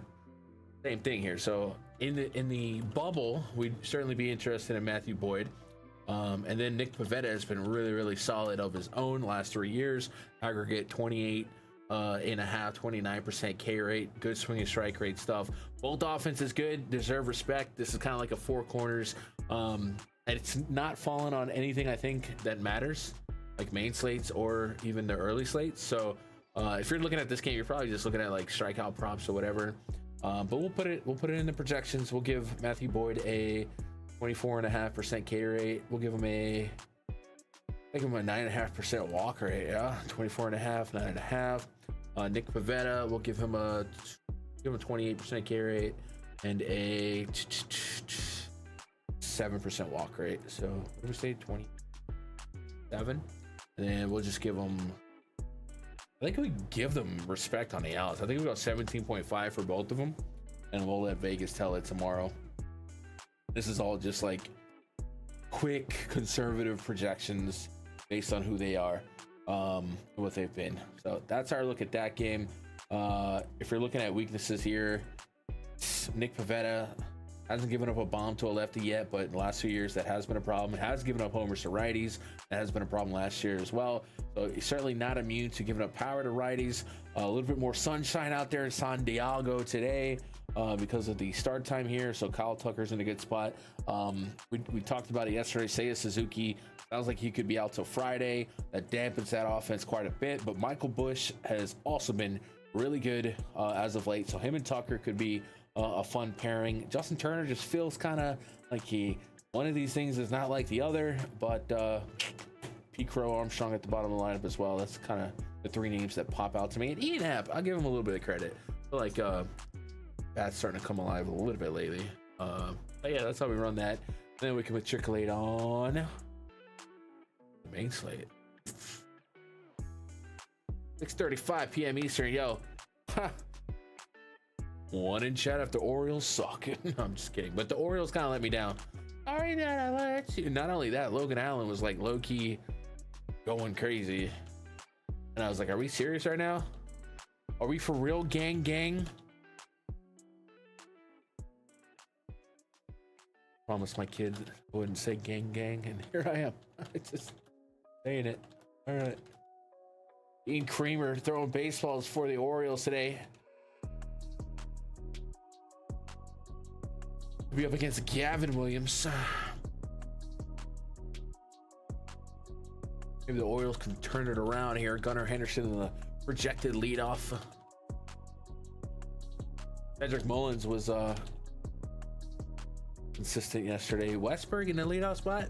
same thing here. So in the bubble, we'd certainly be interested in Matthew Boyd. And then Nick Pivetta has been really, really solid of his own last 3 years. Aggregate 28 8.5, 29% K rate, good swing and strike rate stuff. Both offenses good, deserve respect. This is kind of like a four corners. And it's not falling on anything I think that matters, like main slates or even the early slates. So if you're looking at this game, you're probably just looking at like strikeout props or whatever. But we'll put it in the projections. We'll give Matthew Boyd a 24.5% K rate. We'll give him a 9.5% walk rate. Yeah, 24.5, 9.5. Nick Pivetta, we'll give him a 28% K rate and a 7% walk rate. So what did we say, 27? And then we'll just give them, I think we give them respect on the outs. I think we go 17.5 for both of them, and we'll let Vegas tell it tomorrow. This is all just like quick conservative projections based on who they are, what they've been. So that's our look at that game. If you're looking at weaknesses here, Nick Pivetta hasn't given up a bomb to a lefty yet, but in the last 2 years that has been a problem. Has given up homers to righties. That has been a problem last year as well. So he's certainly not immune to giving up power to righties. A little bit more sunshine out there in San Diego today because of the start time here. So Kyle Tucker's in a good spot. We talked about it yesterday. Seiya Suzuki sounds like he could be out till Friday. That dampens that offense quite a bit. But Michael Busch has also been really good as of late. So him and Tucker could be a fun pairing. Justin Turner just feels kind of like one of these things is not like the other, but Pete Crow, Armstrong at the bottom of the lineup as well. That's kind of the three names that pop out to me. And Ian Happ, I'll give him a little bit of credit. I feel like that's starting to come alive a little bit lately. But yeah, that's how we run that. Then we can matriculate on the main slate. 6:35 p.m. Eastern. Yo, one in chat after Orioles suck. I'm just kidding, but the Orioles kind of let me down. Sorry that I let you. Not only that, Logan Allen was like low-key going crazy, and I was like, are we serious right now? Are we for real, gang? Promised my kid I wouldn't say gang, and here I am. I just saying it. All right. Dean Creamer throwing baseballs for the Orioles today. We'll be up against Gavin Williams. Maybe the Orioles can turn it around here. Gunnar Henderson, the projected leadoff. Cedric Mullins was consistent yesterday. Westberg in the leadoff spot.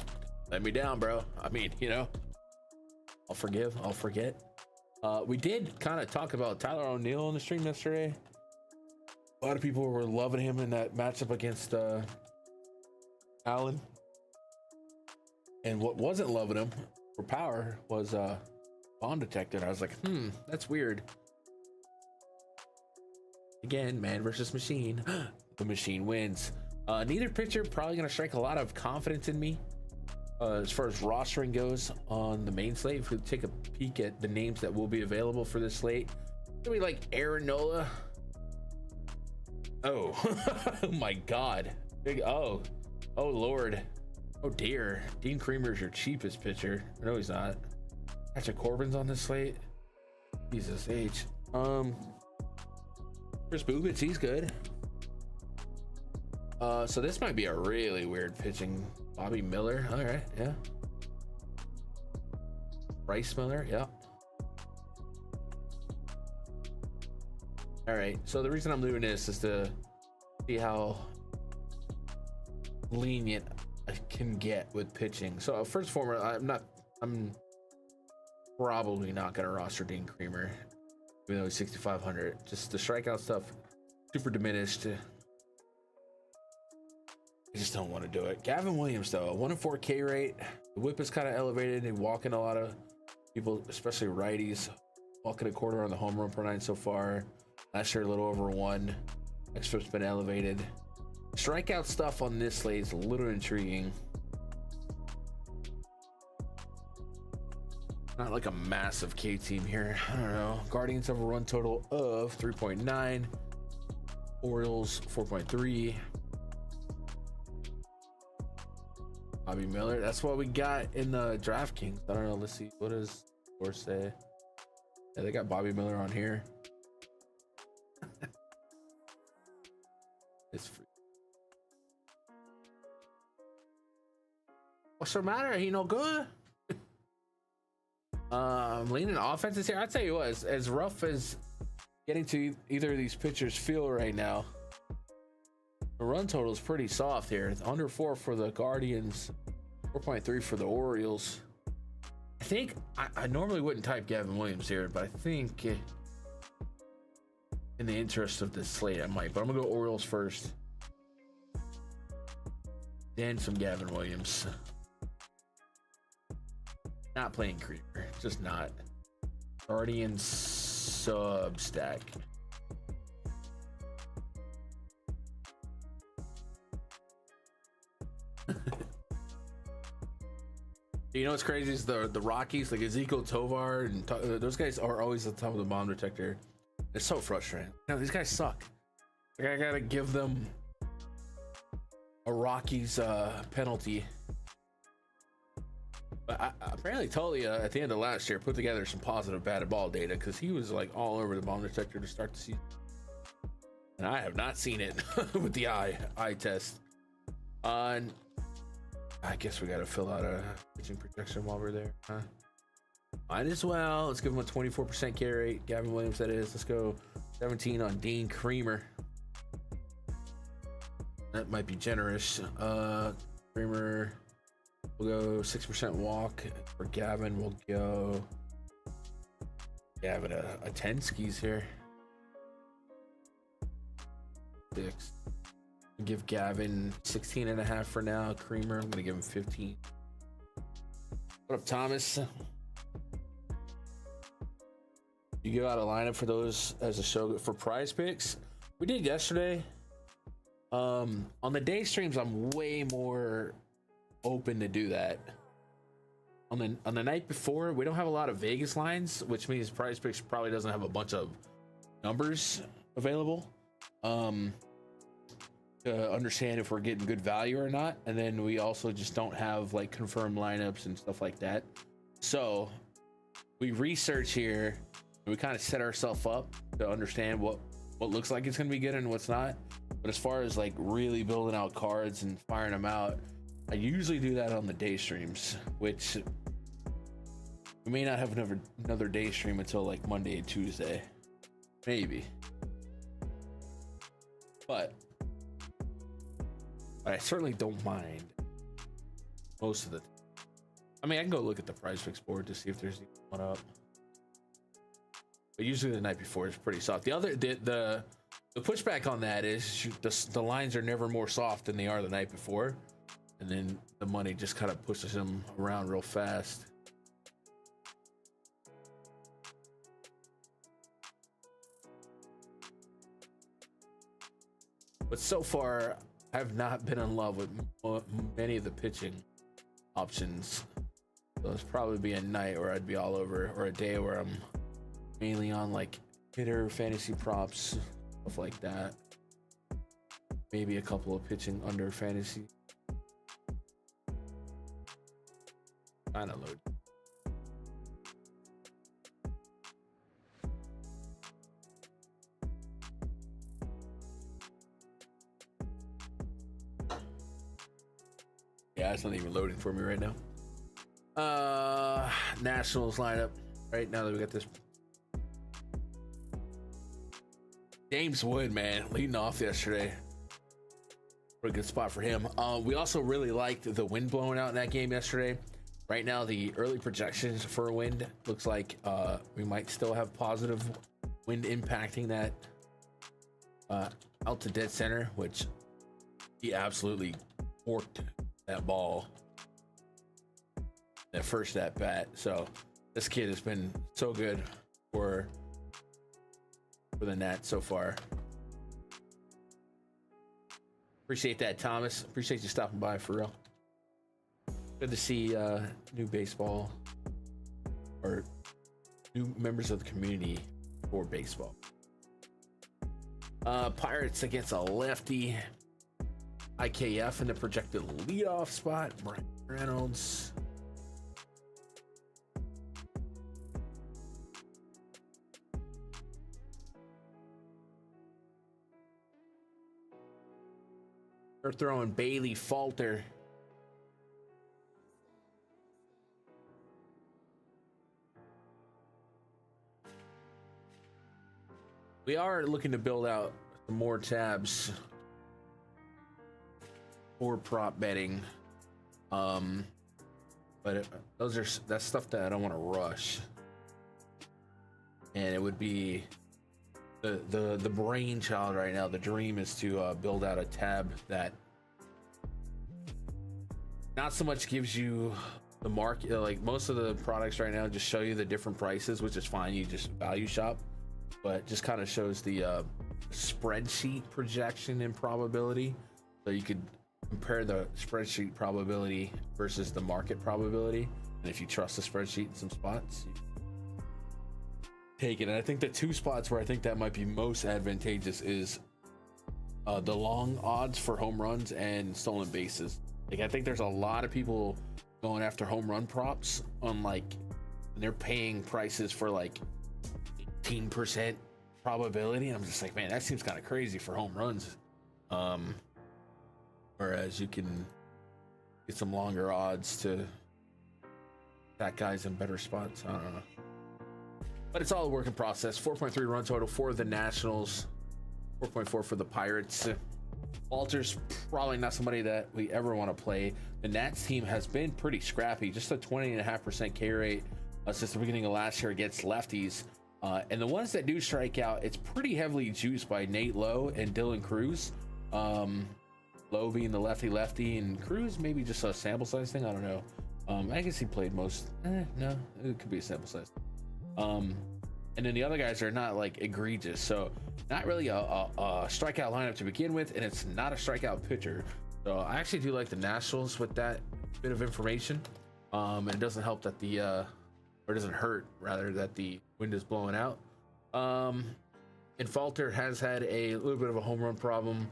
Let me down, bro. I mean, I'll forgive. I'll forget. We did kind of talk about Tyler O'Neill on the stream yesterday. A lot of people were loving him in that matchup against Allen. And what wasn't loving him for power was Bond Detector. I was like, that's weird. Again, man versus machine. The machine wins. Neither pitcher probably going to strike a lot of confidence in me as far as rostering goes on the main slate. If we take a peek at the names that will be available for this slate, we like Aaron Nola. Oh, oh my God. Oh Lord. Oh dear. Dean Creamer's your cheapest pitcher. No, he's not. Patrick Corbin's on this slate. Jesus H. Chris Bubitz, he's good. So this might be a really weird pitching. Bobby Miller. All right. Yeah. Bryce Miller. Yeah. All right. So the reason I'm doing this is to see how lenient I can get with pitching. So first and foremost, I'm probably not going to roster Dean Creamer, even though he's 6,500. Just the strikeout stuff, super diminished. I just don't want to do it. Gavin Williams, though, 1-4 K rate. The whip is kind of elevated. He's walking a lot of people, especially righties. Walking a quarter on the home run per nine so far. Last year, a little over one. Extra's been elevated. Strikeout stuff on this slate is a little intriguing. Not like a massive K team here. I don't know. Guardians have a run total of 3.9. Orioles 4.3. Bobby Miller. That's what we got in the DraftKings. I don't know. Let's see. What does score say? Yeah, they got Bobby Miller on here. It's free. What's the matter? He no good? I'm leaning offenses here. I tell you what, as rough as getting to either of these pitchers feel right now, the run total is pretty soft here. It's under 4 for the Guardians, 4.3 for the Orioles. I think I normally wouldn't type Gavin Williams here, but I think in the interest of this slate, I might. But I'm gonna go Orioles first, then some Gavin Williams. Not playing Creeper, just not. Guardians Substack. You know what's crazy is the Rockies, like Ezekiel Tovar and those guys are always at the top of the bomb detector. It's so frustrating. No, these guys suck. Like, I gotta give them a Rockies penalty. But apparently Tully at the end of last year put together some positive batted ball data, because he was like all over the bomb detector to start the season, and I have not seen it with the eye test. And I guess we got to fill out a pitching projection while we're there, huh? Might as well. Let's give him a 24% K rate. Gavin Williams, that is. Let's go 17 on Dean Creamer. That might be generous. Creamer, we'll go 6% walk. For Gavin, we'll go Gavin a 10 skis here. 6. Give Gavin 16.5 for now. Creamer, I'm gonna give him 15. What up, Thomas? You go out a lineup for those as a show for prize picks. We did yesterday. On the day streams, I'm way more open to do that. On the night before, we don't have a lot of Vegas lines, which means prize picks probably doesn't have a bunch of numbers available. To understand if we're getting good value or not, and then we also just don't have like confirmed lineups and stuff like that. So we research here and we kind of set ourselves up to understand what looks like it's going to be good and what's not. But as far as like really building out cards and firing them out, I usually do that on the day streams, which we may not have another day stream until like Monday and Tuesday, maybe. But I certainly don't mind most of the time. I mean, I can go look at the PrizePicks board to see if there's one up, but usually the night before is pretty soft. The pushback on that is the lines are never more soft than they are the night before, and then the money just kind of pushes them around real fast. But so far, I've not been in love with many of the pitching options. So it's probably be a night where I'd be all over, or a day where I'm mainly on like hitter fantasy props, stuff like that. Maybe a couple of pitching under fantasy. Kind of load. Yeah, it's not even loading for me right now. Nationals lineup right now that we got this. James Wood, man, leading off yesterday. Pretty good spot for him. We also really liked the wind blowing out in that game yesterday. Right now, the early projections for a wind looks like we might still have positive wind impacting that out to dead center, which he absolutely forked that ball that first at bat. So this kid has been so good for the Nats so far. Appreciate that, Thomas. Appreciate you stopping by, for real. Good to see new baseball or new members of the community for baseball. Pirates against a lefty. IKF in the projected leadoff spot. Brian Reynolds. we're throwing Bailey Falter. We are looking to build out some more tabs for prop betting. But that's stuff that I don't want to rush. And it would be the brainchild right now. The dream is to build out a tab that not so much gives you the market. Like most of the products right now just show you the different prices, which is fine. You just value shop, but just kind of shows the spreadsheet projection and probability. So you could compare the spreadsheet probability versus the market probability. And if you trust the spreadsheet in some spots, you take it. And I think the two spots where I think that might be most advantageous is the long odds for home runs and stolen bases. Like I think there's a lot of people going after home run props on like, and they're paying prices for like 18% probability. And I'm just like, man, that seems kind of crazy for home runs. Whereas you can get some longer odds to that guy's in better spots. I don't know. But it's all a work in process. 4.3 run total for the Nationals, 4.4 for the Pirates. Walter's probably not somebody that we ever want to play. The Nats team has been pretty scrappy, just a 20.5% K rate since the beginning of last year against lefties. And the ones that do strike out, it's pretty heavily juiced by Nate Lowe and Dylan Cruz. Lowe being the lefty, and Cruz maybe just a sample size thing. I don't know. I guess he played most. No, it could be a sample size. And then the other guys are not like egregious, so not really a strikeout lineup to begin with, and it's not a strikeout pitcher. So I actually do like the Nationals with that bit of information. And it doesn't help that or it doesn't hurt rather that the wind is blowing out. And Falter has had a little bit of a home run problem.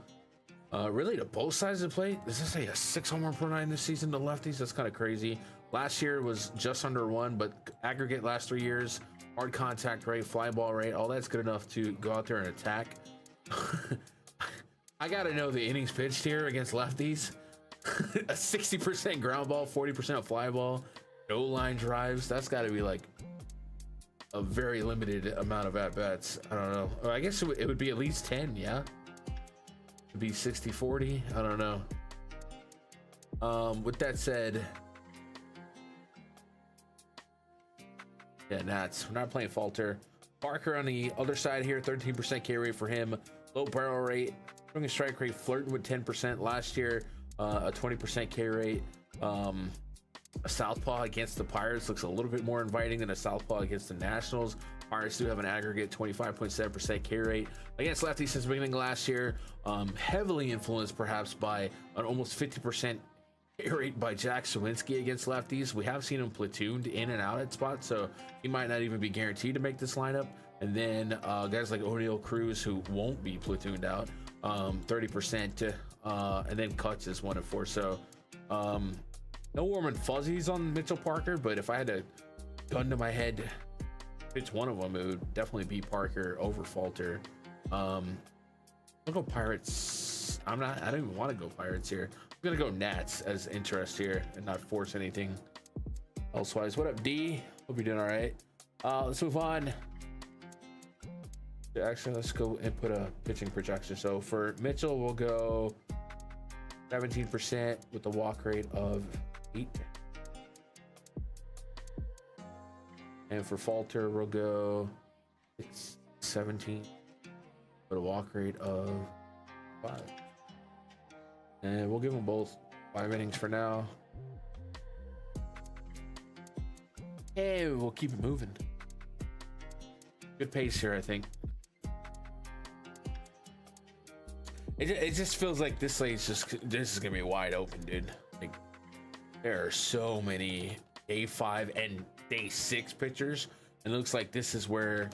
Really to both sides of the plate. Does this say a 6 home run per nine this season to lefties? That's kind of crazy. Last year was just under 1, but aggregate last 3 years, hard contact rate, fly ball rate, all that's good enough to go out there and attack. I gotta know the innings pitched here against lefties. A 60% ground ball, 40% fly ball, no line drives. That's got to be like a very limited amount of at bats. I don't know. I guess it would be at least 10. Yeah. It'd be 60-40. I don't know. With that said, yeah, Nats. We're not playing Falter. Parker on the other side here, 13% K rate for him. Low barrel rate. Swing and strike rate flirting with 10% last year. A 20% K rate. A southpaw against the Pirates looks a little bit more inviting than a southpaw against the Nationals. Pirates do have an aggregate 25.7% K rate against lefties since the beginning of last year. Heavily influenced perhaps by an almost 50% K rate by Jack Sawinski against lefties. We have seen him platooned in and out at spots, so he might not even be guaranteed to make this lineup. And then guys like O'Neill Cruz, who won't be platooned out, 30%, and then Cutts is 1 of 4. So no warm and fuzzies on Mitchell Parker, but if I had a gun to my head, pitch one of them, it would definitely be Parker over Falter. I'll go Pirates. I don't even want to go Pirates here. I'm gonna go Nats as interest here and not force anything elsewise. What up, D? Hope you're doing all right. Let's move on. Actually, let's go and put a pitching projection. So for Mitchell, we'll go 17% with a walk rate of 8. And for Falter, we'll go 17 with a walk rate of 5. And we'll give them both 5 innings for now. And we'll keep it moving. Good pace here, I think. It just feels like this is gonna be wide open, dude. Like there are so many day 5 and day 6 pitchers, and it looks like this is where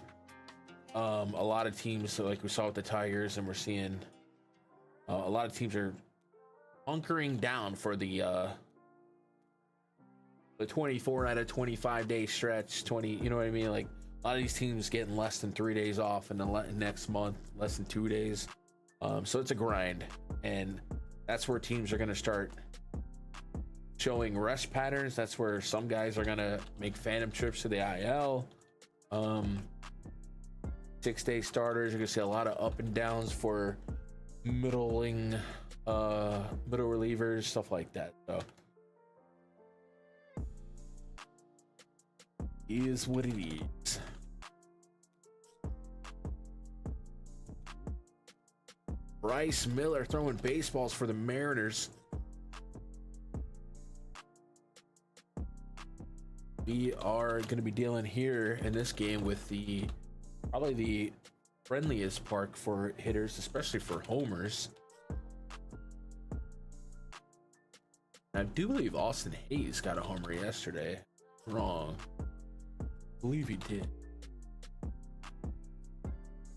a lot of teams, so like we saw with the Tigers, and we're seeing a lot of teams are hunkering down for the 24 out of 25 day stretch. 20, you know what I mean? Like a lot of these teams getting less than 3 days off, and the next month less than 2 days. So it's a grind, and that's where teams are going to start showing rest patterns. That's where some guys are going to make phantom trips to the IL. 6-day starters, you're going to see a lot of up and downs for middle relievers, stuff like that. So is what it is. Bryce Miller throwing baseballs for the Mariners. We are going to be dealing here in this game with probably the friendliest park for hitters, especially for homers. I do believe Austin Hayes got a homer yesterday. Wrong. I believe he did.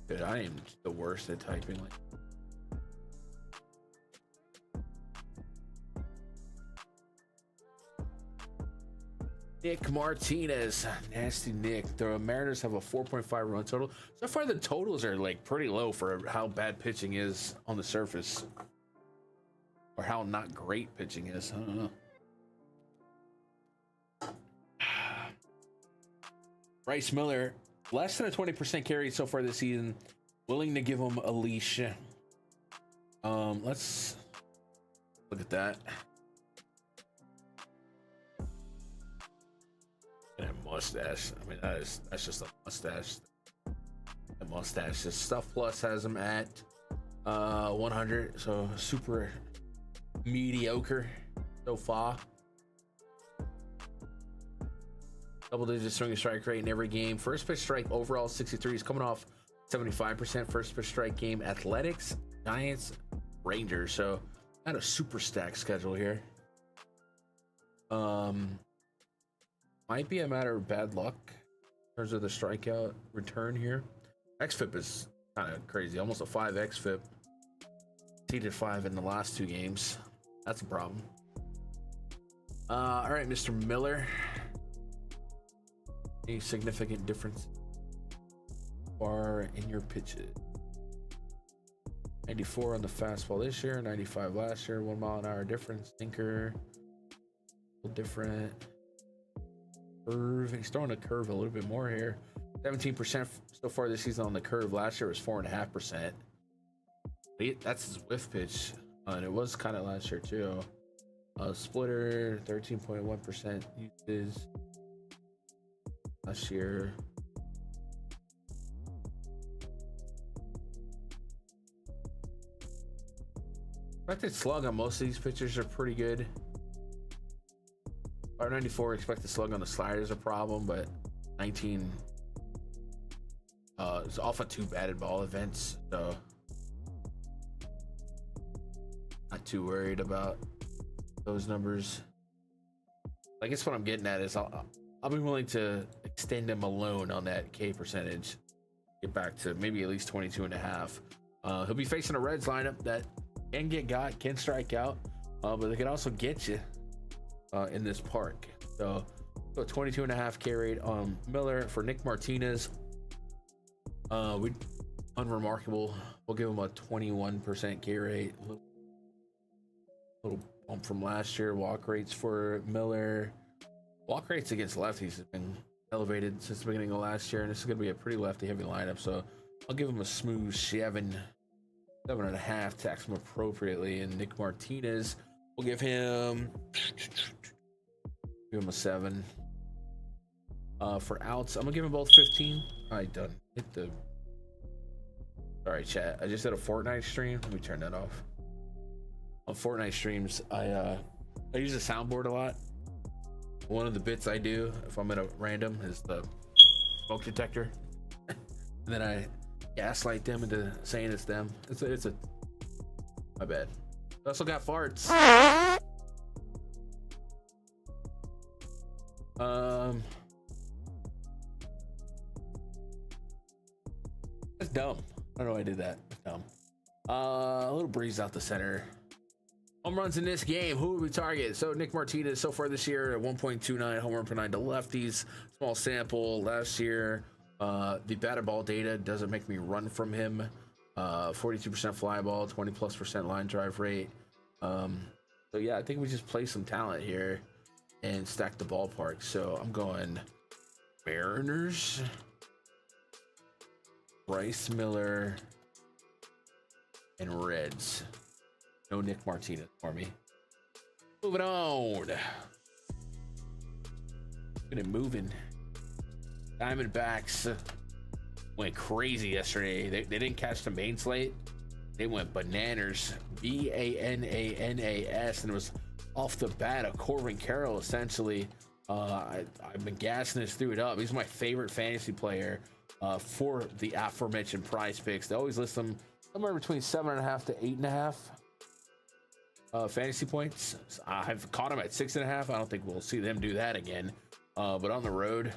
Dude, I am the worst at typing. Nick Martinez, nasty Nick. The Mariners have a 4.5 run total. So far, the totals are like pretty low for how bad pitching is on the surface, or how not great pitching is. I don't know. Bryce Miller, less than a 20% carry so far this season. Willing to give him a leash. Let's look at that. And a mustache. I mean, that's just a mustache. A mustache. This Stuff Plus has him at 100, so super mediocre so far. Double-digit swing and strike rate in every game. First pitch strike overall 63. He's coming off 75% first pitch strike game. Athletics, Giants, Rangers. So not a super stacked schedule here. Might be a matter of bad luck in terms of the strikeout return here. XFIP is kind of crazy, almost a 5 XFIP. Exceeded 5 in the last 2 games. That's a problem. All right, Mr. Miller. Any significant difference far in your pitches? 94 on the fastball this year, 95 last year, 1 mile an hour difference. Sinker, a little different. Curve, he's throwing a curve a little bit more here. 17% so far this season on the curve. Last year was 4.5%. That's his whiff pitch, and it was kind of last year too. Splitter, 13.1% usage last year. Expected slug on most of these pitchers are pretty good. 594, expected slug on the slider is a problem, but 19 is off of 2 batted ball events, so not too worried about those numbers. I guess what I'm getting at is I'll be willing to extend him alone on that K percentage, get back to maybe at least 22.5. He'll be facing a Reds lineup that can strike out, but they can also get you in this park. So 22.5 K rate on Miller. For Nick Martinez, unremarkable. We'll give him a 21% K rate. Little bump from last year. Walk rates for Miller. Walk rates against lefties have been elevated since the beginning of last year, and this is going to be a pretty lefty heavy lineup. So I'll give him a smooth 7.5, tax him appropriately. And Nick Martinez, we'll give him a 7. For outs, I'm gonna give them both 15. I done hit the. Sorry, chat. I just did a Fortnite stream. Let me turn that off. On Fortnite streams, I use a soundboard a lot. One of the bits I do if I'm at a random is the smoke detector, and then I gaslight them into saying it's them. It's a. My bad. I also got farts. That's dumb. I don't know why I did that. That's dumb. A little breeze out the center. Home runs in this game. Who would we target? So Nick Martinez so far this year at 1.29 home run per 9 to lefties. Small sample last year. The batted ball data doesn't make me run from him. 42% fly ball, 20+% line drive rate. So yeah, I think we just play some talent here and stack the ballpark. So I'm going Mariners, Bryce Miller, and Reds. No Nick Martinez for me. Moving on. Get it moving. Diamondbacks went crazy yesterday. They didn't catch the main slate. They went bananas. Bananas, and it was off the bat a Corbin Carroll essentially. I've been gassing this, threw it up. He's my favorite fantasy player for the aforementioned PrizePicks. They always list them somewhere between 7.5 to 8.5 fantasy points. I've caught him at 6.5. I don't think we'll see them do that again. But on the road,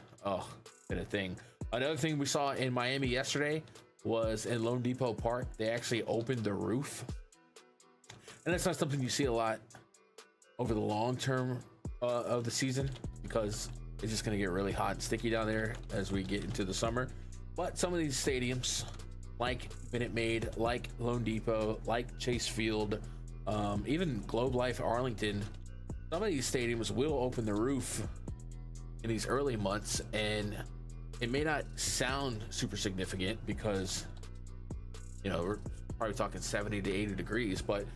been a thing. Another thing we saw in Miami yesterday was in Lone Depot Park. They actually opened the roof, and that's not something you see a lot over the long term of the season, because it's just going to get really hot and sticky down there as we get into the summer. But some of these stadiums, like Minute Maid, like Lone Depot, like Chase Field, even Globe Life Arlington, some of these stadiums will open the roof in these early months, and it may not sound super significant because, you know, we're probably talking 70 to 80 degrees, but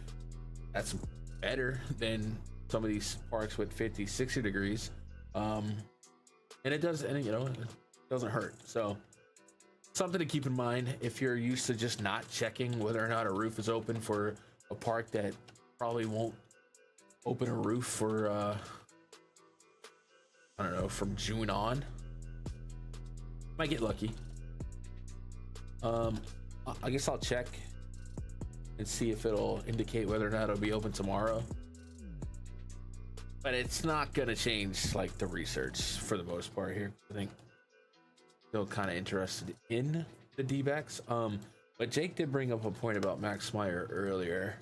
that's better than some of these parks with 50, 60 degrees. And it does, and you know, it doesn't hurt. So something to keep in mind if you're used to just not checking whether or not a roof is open for a park that probably won't open a roof for, I don't know, from June on. Might get lucky. I guess I'll check and see if it'll indicate whether or not it'll be open tomorrow. But it's not gonna change like the research for the most part here. I think still kind of interested in the D-backs. But Jake did bring up a point about Max Meyer earlier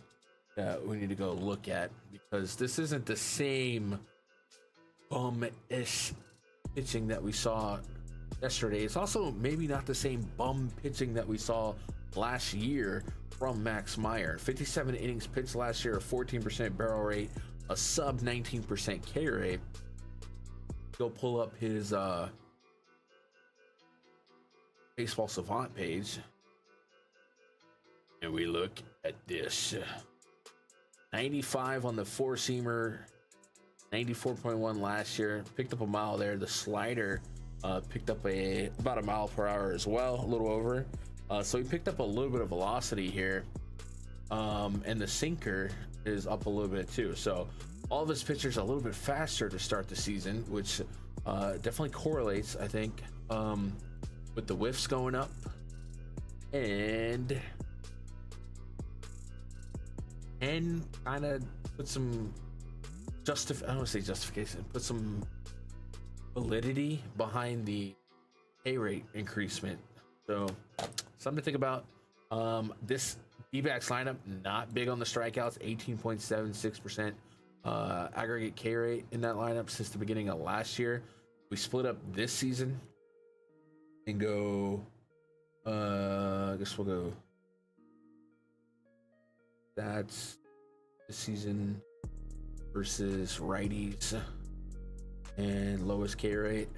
that we need to go look at, because this isn't the same bum-ish pitching that we saw yesterday. It's also maybe not the same bum pitching that we saw last year from Max Meyer. 57 innings pitched last year, a 14% barrel rate, a sub 19% K rate. Go pull up his Baseball Savant page, and we look at this. 95 on the four-seamer, 94.1 last year. Picked up a mile there. The slider picked up about a mile per hour as well, a little over. So he picked up a little bit of velocity here. And the sinker is up a little bit too. So all of his pitchers are a little bit faster to start the season, which definitely correlates, I think, with the whiffs going up. And kind of put some I don't want to say justification, put some validity behind the pay rate increasement. So something to think about. This D-backs lineup, not big on the strikeouts, 18.76% aggregate K rate in that lineup since the beginning of last year. We split up this season and go, I guess we'll go, that's this season versus righties and lowest K rate.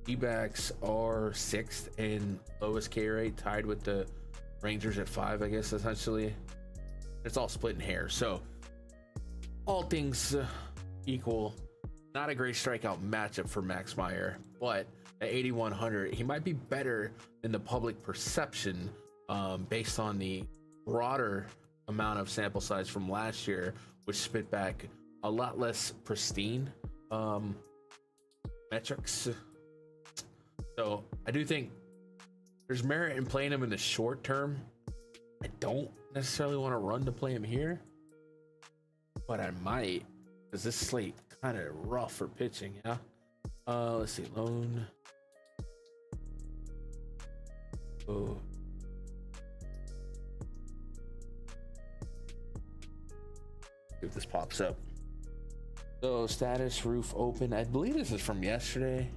D-backs are 6th in lowest K rate, tied with the Rangers at 5, I guess, essentially. It's all splitting hairs. So all things equal, not a great strikeout matchup for Max Meyer, but at 8,100, he might be better than the public perception based on the broader amount of sample size from last year, which spit back a lot less pristine metrics. So I do think there's merit in playing him in the short term. I don't necessarily want to run to play him here, but I might, because this slate kind of rough for pitching. Yeah. Let's see, lone. Oh. See if this pops up. So status roof open. I believe this is from yesterday.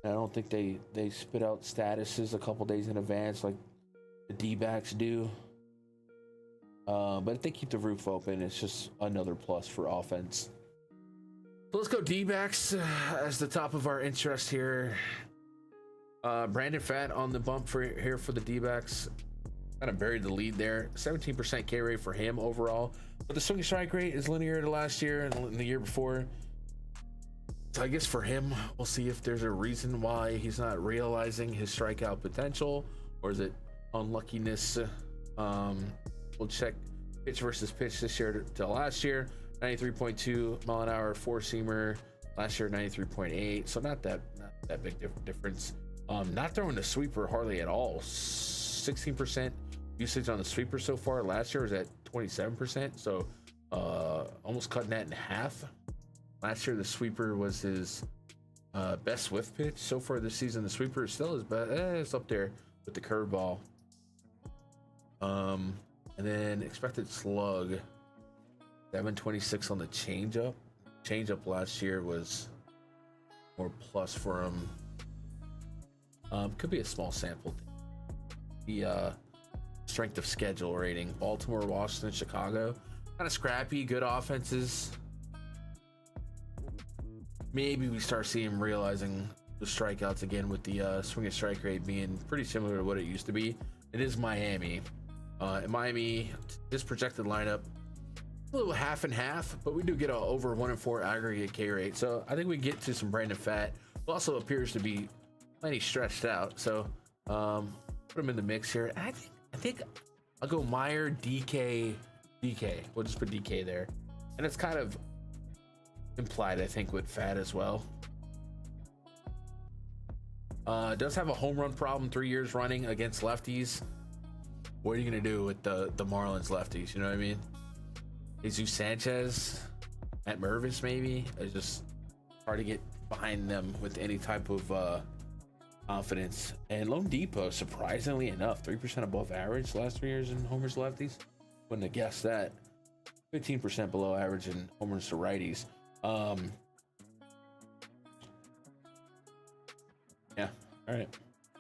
I don't think they spit out statuses a couple days in advance like the D-backs do. But if they keep the roof open, it's just another plus for offense. So let's go D-backs as the top of our interest here. Brandon Pfaadt on the bump for the D-backs. Kind of buried the lead there. 17% K rate for him overall. But the swing strike rate is linear to last year and the year before. So I guess for him, we'll see if there's a reason why he's not realizing his strikeout potential, or is it unluckiness? We'll check pitch versus pitch this year to last year. 93.2 mile an hour four-seamer. Last year 93.8. So not that big difference. Not throwing the sweeper hardly at all. 16% usage on the sweeper so far. Last year was at 27%. So almost cutting that in half. Last year the sweeper was his best swift pitch. So far this season the sweeper is still his best. It's up there with the curveball. And then expected slug 726 on the changeup. Changeup last year was more plus for him. Could be a small sample. The strength of schedule rating: Baltimore, Washington, Chicago. Kind of scrappy, good offenses. Maybe we start seeing him realizing the strikeouts again with the swing and strike rate being pretty similar to what it used to be. It is Miami. In Miami, this projected lineup, a little half and half, but we do get a over 1-4 aggregate K rate. So I think we get to some Brandon Pfaadt, who also appears to be plenty stretched out. So put him in the mix here. I think I'll go Meyer, DK. We'll just put DK there. And it's kind of implied, I think, with Pfaadt as well. Does have a home run problem 3 years running against lefties. What are you gonna do with the Marlins lefties? You know what I mean? Jesus Sanchez, Matt Mervis, maybe. It's just hard to get behind them with any type of confidence. And Lone Depot, surprisingly enough, 3% above average last 3 years in homers to lefties. Wouldn't have guessed that. 15% below average in homers to righties. Yeah. All right.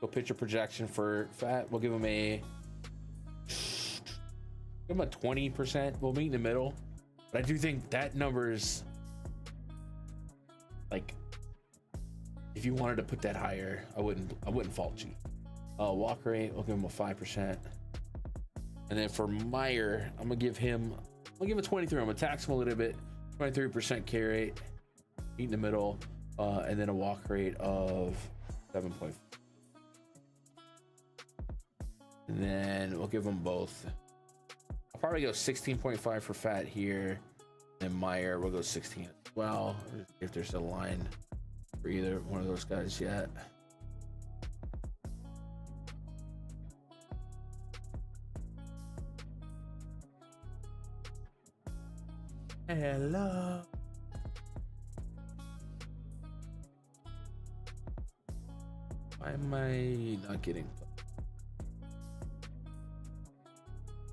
Go pitcher projection for Pfaadt. We'll give him a 20%. We'll meet in the middle, but I do think that number is like, if you wanted to put that higher, I wouldn't fault you. Walk rate, we'll give him a 5%. And then for Meyer, I'll give him a 23. I'm gonna tax him a little bit. 23% K rate, meet in the middle, and then a walk rate of 7.5. And then we'll give them both. I'll probably go 16.5 for Pfaadt here, and Meyer will go 16 as well, if there's a line for either one of those guys yet. Hello. Why am I not getting?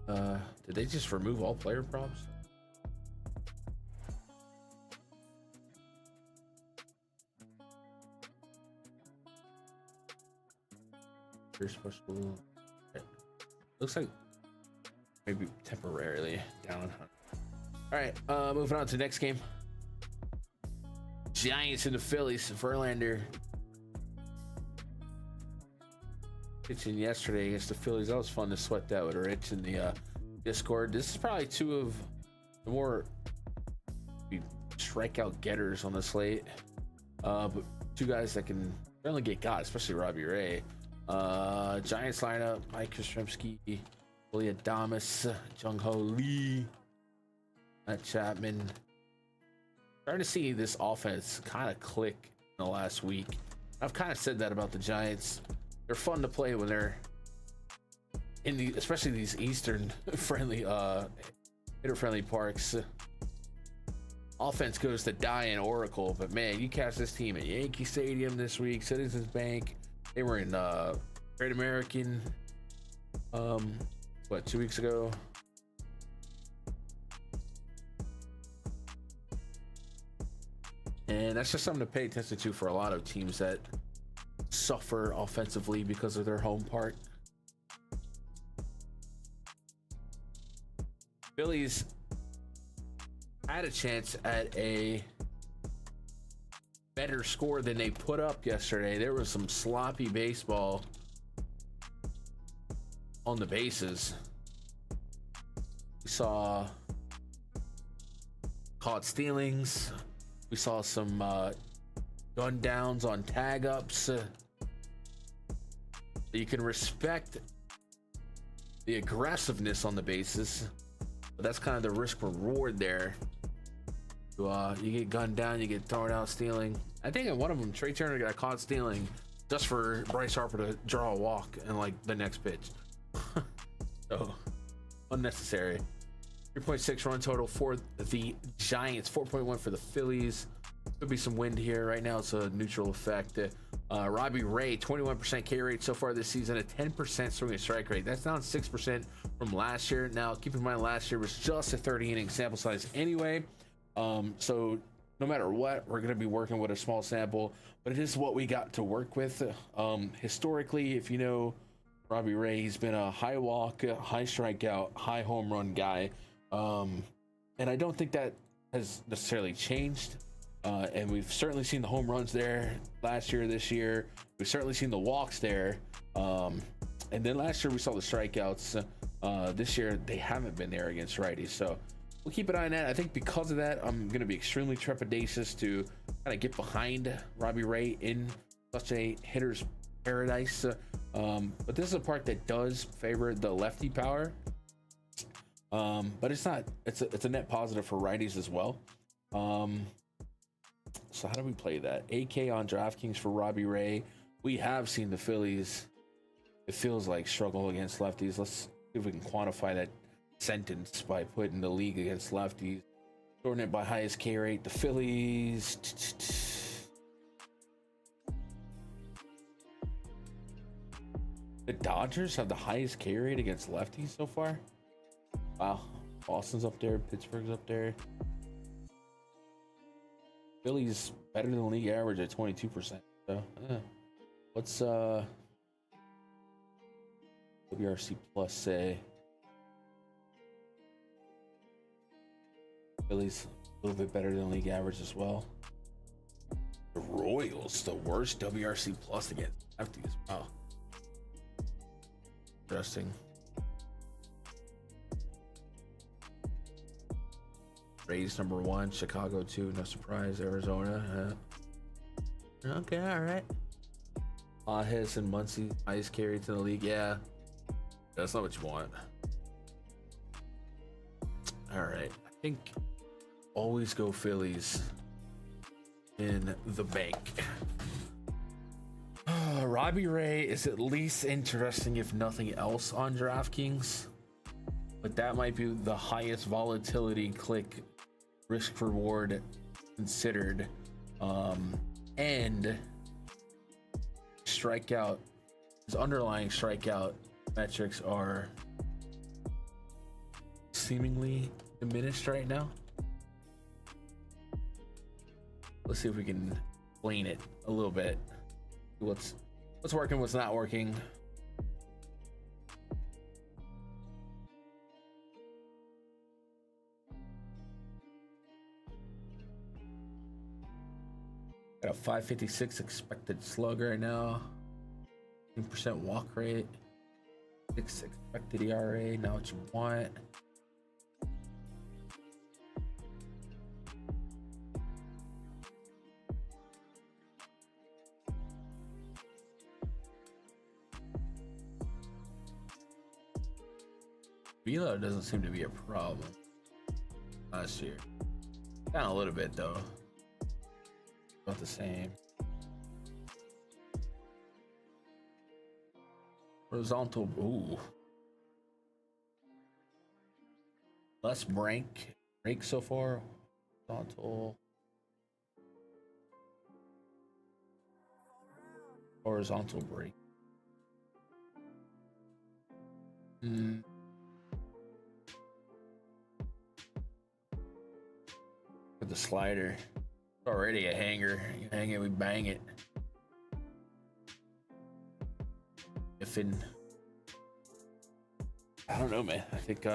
Did they just remove all player props? You're supposed to. Looks like maybe temporarily down. All right, moving on to the next game. Giants and the Phillies. Verlander pitching yesterday against the Phillies. That was fun to sweat that with Rich in the Discord. This is probably two of the more strikeout getters on the slate. But two guys that can certainly get got, especially Robbie Ray. Giants lineup: Mike Yastrzemski, Willie Adames, Jung Ho Lee, Matt Chapman. Starting to see this offense kind of click in the last week. I've kind of said that about the Giants. They're fun to play when they're in the, especially these Eastern friendly, hitter friendly parks. Offense goes to die in Oracle, but man, you catch this team at Yankee Stadium this week, Citizens Bank. They were in Great American, 2 weeks ago. And that's just something to pay attention to for a lot of teams that suffer offensively because of their home park. Phillies had a chance at a better score than they put up yesterday. There was some sloppy baseball on the bases. We saw caught stealings. We saw some gun downs on tag ups. You can respect the aggressiveness on the bases, but that's kind of the risk reward there. You get gunned down, you get thrown out stealing. I think in one of them, Trey Turner got caught stealing just for Bryce Harper to draw a walk in like the next pitch. So unnecessary. 3.6 run total for the Giants, 4.1 for the Phillies. Could be some wind here. Right now it's a neutral effect. Robbie Ray, 21% K rate so far this season, a 10% swing and strike rate. That's down 6% from last year. Now keep in mind last year was just a 30 inning sample size anyway. So no matter what, we're going to be working with a small sample, but it is what we got to work with. Historically, if you know Robbie Ray, he's been a high walk, high strikeout, high home run guy. And I don't think that has necessarily changed. And we've certainly seen the home runs there last year, this year. We've certainly seen the walks there. And then last year we saw the strikeouts. This year they haven't been there against righties. So we'll keep an eye on that. I think because of that, I'm going to be extremely trepidatious to kind of get behind Robbie Ray in such a hitter's paradise. But this is a part that does favor the lefty power. But it's not, it's a net positive for righties as well. So how do we play that? AK on DraftKings for Robbie Ray. We have seen the Phillies, it feels like, struggle against lefties. Let's see if we can quantify that sentence by putting the league against lefties. Sorting it by highest K rate. The Phillies. The Dodgers have the highest K rate against lefties so far. Wow. Boston's up there. Pittsburgh's up there. Phillies better than the league average at 22%. So, what's WRC plus say? Phillies a little bit better than league average as well. The Royals, the worst WRC plus against lefties. Wow. Interesting. Rays number 1, Chicago 2, no surprise. Arizona, okay, all right. His and Muncy, highest carry to the league. Yeah, that's not what you want. All right, I think always go Phillies in the bank. Robbie Ray is at least interesting, if nothing else, on DraftKings, but that might be the highest volatility click risk reward considered. And strikeout, his underlying strikeout metrics are seemingly diminished right now. Let's see if we can explain it a little bit. What's working, what's not working. Got a 556 expected slug right now. 10% walk rate. 6 expected ERA. Not what you want. Velo doesn't seem to be a problem last year. Down a little bit though. About the same. Horizontal, ooh. Less break so far. Horizontal break. With the slider. It's already a hanger. You hang it, we bang it. I don't know, man. I think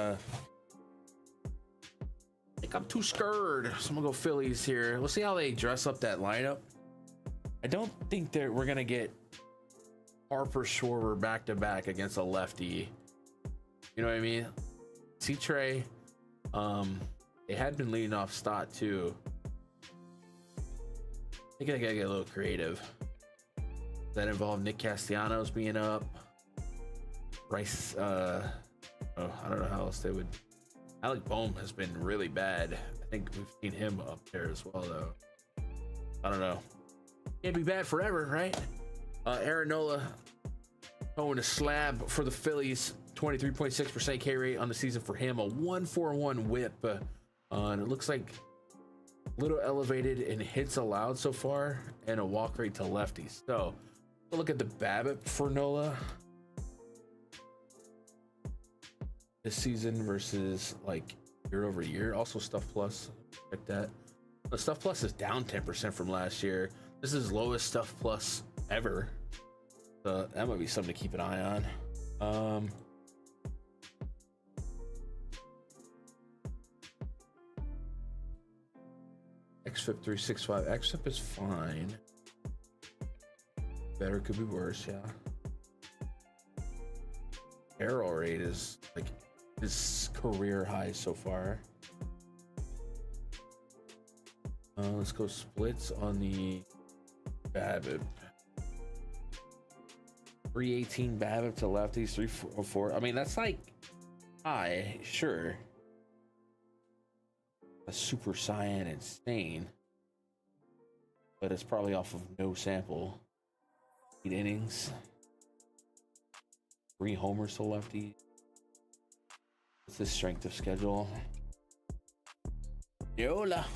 think I'm too scared, so I'm gonna go Phillies here. We'll see how they dress up that lineup. I don't think that we're gonna get Harper Schwarber back to back against a lefty. You know what I mean? See Trey. They had been leading off Stott too. I think I gotta get a little creative. That involved Nick Castellanos being up. Rice. I don't know how else they would. Alec Boehm has been really bad. I think we've seen him up there as well, though. I don't know. Can't be bad forever, right? Aaron Nola going to slab for the Phillies. 23.6% K rate on the season for him. A 141 whip. And it looks like a little elevated in hits allowed so far, and a walk rate to lefties. So look at the BABIP for Nola this season versus like year over year. Also Stuff Plus, check that. The Stuff Plus is down 10% from last year. This is lowest Stuff Plus ever. So that might be something to keep an eye on. XFIP 365. XFIP is fine. Better could be worse, yeah. Barrel rate is like his career high so far. Let's go splits on the BABIP. 318 BABIP to lefties, 304. I mean, that's like high, sure. A super cyan insane, but it's probably off of no sample. 8 innings, 3 homers to lefty. What's the strength of schedule? Yola.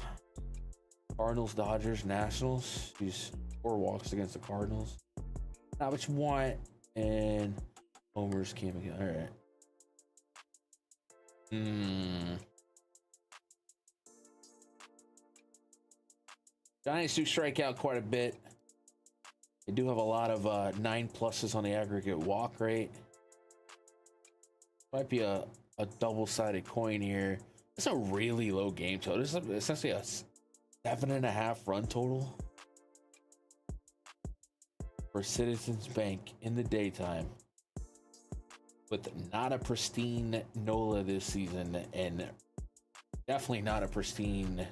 Cardinals, Dodgers, Nationals. He's 4 walks against the Cardinals. Not what you want. And homers came again. All right. Giants do strike out quite a bit. They do have a lot of 9 pluses on the aggregate walk rate. Might be a double-sided coin here. It's a really low game total. This is essentially a 7.5 run total for Citizens Bank in the daytime, with not a pristine Nola this season, and definitely not a pristine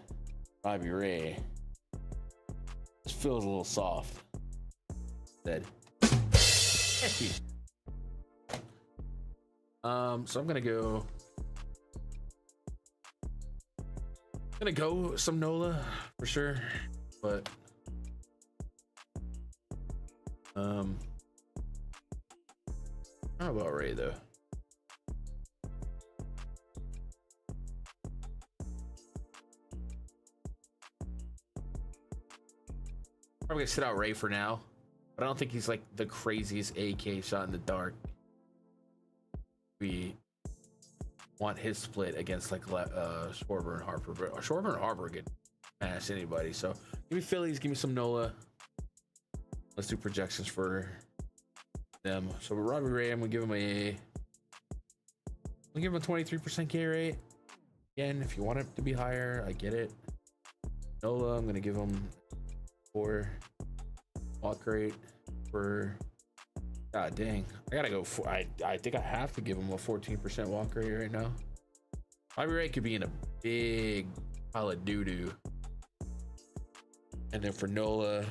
Robbie Ray. This feels a little soft. Dead. So I'm gonna go some Nola for sure, but how about Ray though? Probably gonna sit out Ray for now, but I don't think he's like the craziest AK shot in the dark. We want his split against like Schwarber and Harper, but Schwarber and Harper could smash anybody. So give me Phillies, give me some Nola. Let's do projections for them. So with Robbie Ray, I'm gonna give him a 23% K rate. Again, if you want it to be higher, I get it. Nola, I'm gonna give him 4 walk rate for. God dang, I gotta go for. I think I have to give him a 14% walk rate right now. Robbie Ray could be in a big pile of doo doo. And then for Nola,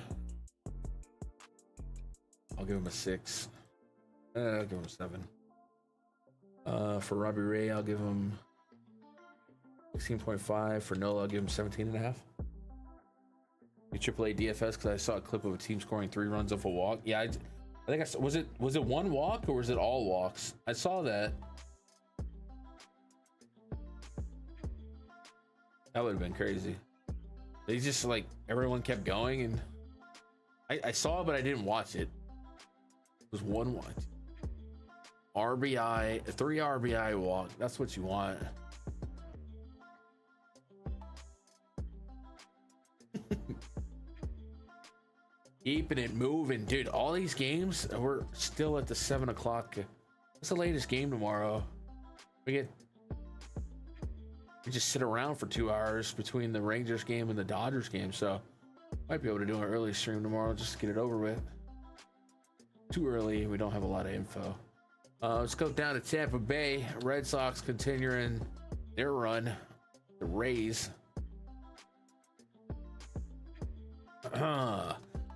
I'll give him a 6. I'll give him a 7. For Robbie Ray, I'll give him 16.5. For Nola, I'll give him 17.5. AAA DFS, because I saw a clip of a team scoring 3 runs off a walk. Yeah, I think I saw, was it 1 walk or was it all walks? I saw that. That would have been crazy. They just like everyone kept going, and I saw it, but I didn't watch it. It was 1 watch. RBI, 3 RBI walk. That's what you want. Keeping it moving, dude. All these games, we're still at the 7 o'clock. What's the latest game tomorrow? We get we just sit around for 2 hours between the Rangers game and the Dodgers game. So might be able to do an early stream tomorrow just to get it over with. Too early. We don't have a lot of info. Let's go down to Tampa Bay. Red Sox continuing their run. The Rays.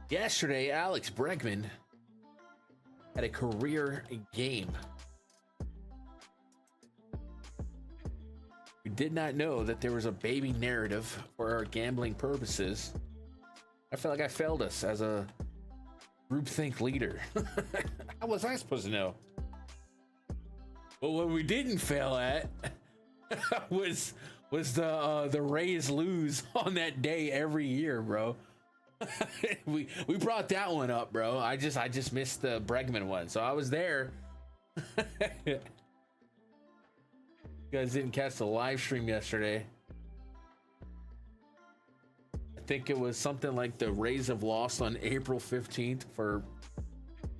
Yesterday, Alex Bregman had a career game. We did not know that there was a baby narrative for our gambling purposes. I feel like I failed us as a groupthink leader. How was I supposed to know? But what we didn't fail at was the Rays lose on that day every year, bro. we brought that one up, bro. I just missed the Bregman one, so I was there. You guys didn't catch the live stream yesterday. I think it was something like the Rays have lost on April 15th for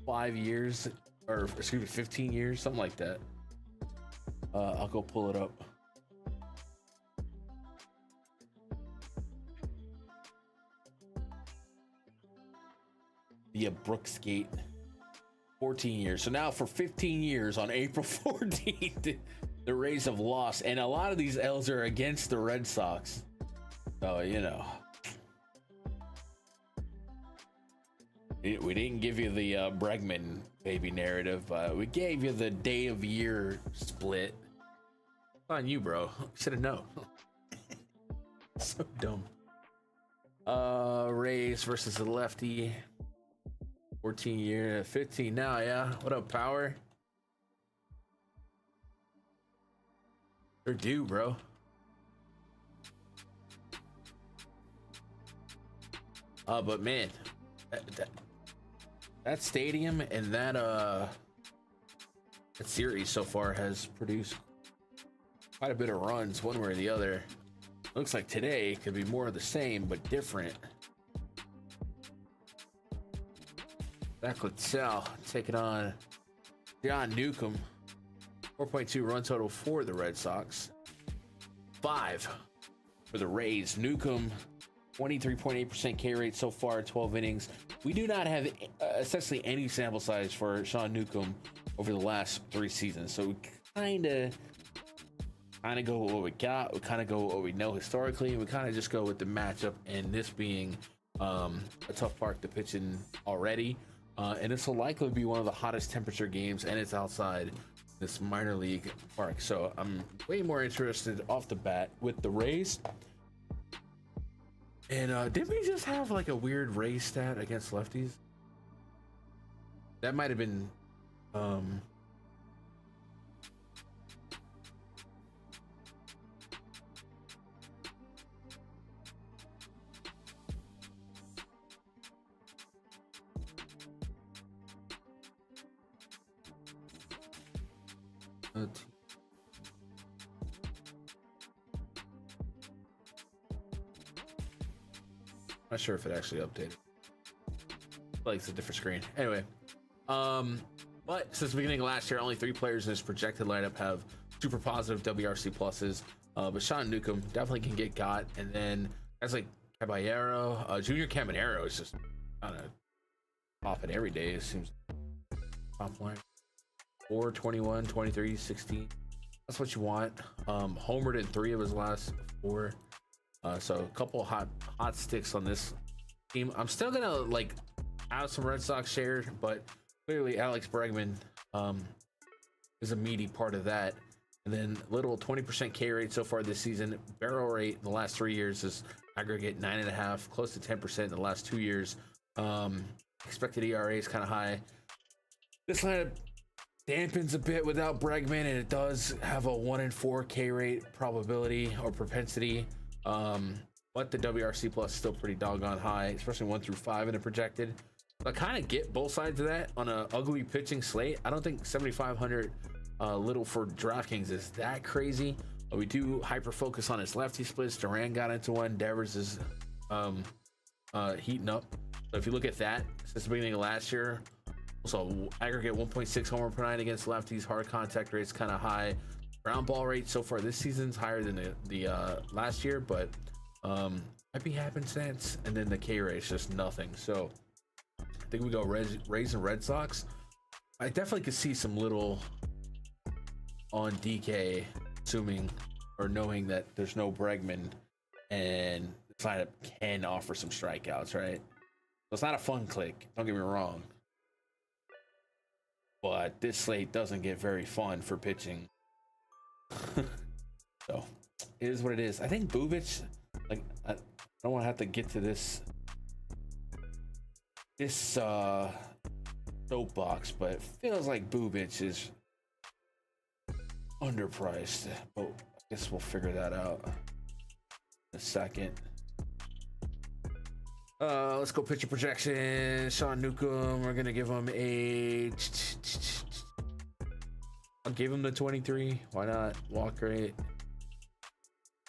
5 years, or excuse me, 15 years, something like that. I'll go pull it up. Yeah, Brooksgate. 14 years. So now for 15 years on April 14th, the Rays have lost, and a lot of these L's are against the Red Sox. So, you know. We didn't give you the Bregman baby narrative, but we gave you the day of year split. On you, bro. Should have known. So dumb. Rays versus the lefty. 14 year, 15 now, yeah. What up, Power? They're due, bro. But man, that stadium and that series so far has produced quite a bit of runs one way or the other. Looks like today could be more of the same but different. Back with Sal taking on John Newcomb. 4.2 run total for the Red Sox. 5 for the Rays. Newcomb, 23.8% K rate so far, 12 innings. We do not have essentially any sample size for Sean Newcomb over the last 3 seasons. So we kind of go with what we got. We kind of go with what we know historically. We kind of just go with the matchup, and this being a tough park to pitch in already. And this will likely be one of the hottest temperature games, and it's outside this minor league park. So I'm way more interested off the bat with the Rays. And didn't we just have like a weird Rays stat against lefties? That might have been not sure if it actually updated. Like it's a different screen. Anyway, but since the beginning of last year, only 3 players in his projected lineup have super positive WRC pluses. But Sean Newcomb definitely can get got, and then guys like Caballero, Junior Caminero is just kind of popping every day. It seems top line 4, 21, 23, 16. That's what you want. Homered in 3 of his last 4. So a couple hot sticks on this team. I'm still gonna like have some Red Sox share, but clearly Alex Bregman is a meaty part of that. And then little 20% K rate so far this season. Barrel rate in the last 3 years is aggregate 9.5, close to 10% in the last 2 years. Expected ERA is kind of high. This lineup dampens a bit without Bregman, and it does have a 1 in 4 K rate probability or propensity. But the WRC plus is still pretty doggone high, especially 1 through 5 in the projected. So I kind of get both sides of that on a ugly pitching slate. I don't think 7,500 little for DraftKings is that crazy. We do hyper focus on his lefty splits. Duran got into one. Devers is heating up. So if you look at that since the beginning of last year, also aggregate 1.6 homer per 9 against lefties. Hard contact rates kind of high. Ground ball rate so far this season's higher than the last year, but might be happenstance, and then the K rate is just nothing. So I think we go Rays and Red Sox. I definitely could see some little on DK, assuming or knowing that there's no Bregman and the lineup can offer some strikeouts, right? So it's not a fun click, don't get me wrong. But this slate doesn't get very fun for pitching. So it is what it is. I think Bubic, like, I don't want to have to get to this soapbox, but it feels like Bubic is underpriced. But I guess we'll figure that out in a second. Let's go pitcher projection. Sean Newcomb, we're gonna give him I'll give him the 23. Why not? Walk rate.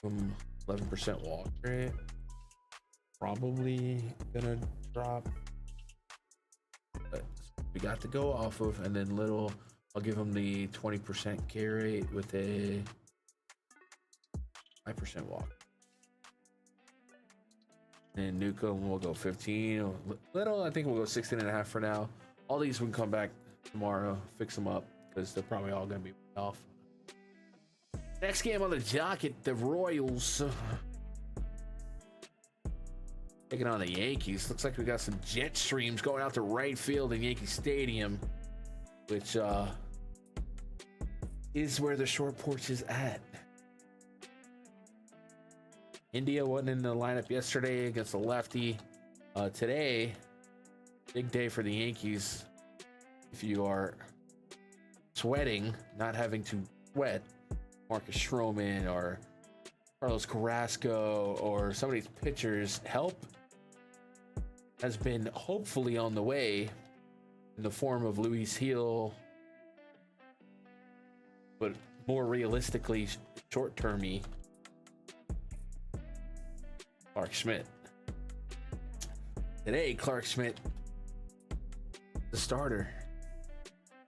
11% walk rate. Probably gonna drop. But we got to go off of, and then little, I'll give him the 20% K rate with a 5% walk. And Newcomb will go 15. Little, I think we'll go 16.5 for now. All these will come back tomorrow, fix them up, because they're probably all going to be off. Next game on the docket, the Royals taking on the Yankees. Looks like we got some jet streams going out to right field in Yankee Stadium, which is where the short porch is at. India wasn't in the lineup yesterday against the lefty. Today, big day for the Yankees. If you are sweating, not having to sweat, Marcus Stroman or Carlos Carrasco or some of these pitchers, help has been hopefully on the way in the form of Luis Hill, but more realistically, short-termy, Clark Schmidt. Today, Clark Schmidt, the starter.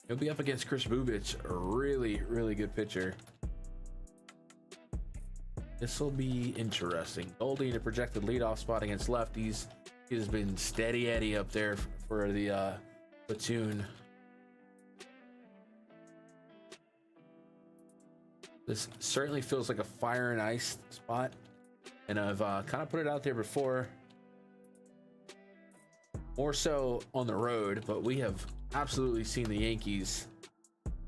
He'll be up against Chris Bubic, a really, really good pitcher. This will be interesting. Goldie in a projected leadoff spot against lefties. He has been steady Eddie up there for the platoon. This certainly feels like a fire and ice spot, and I've kind of put it out there before, more so on the road, but we have absolutely seen the Yankees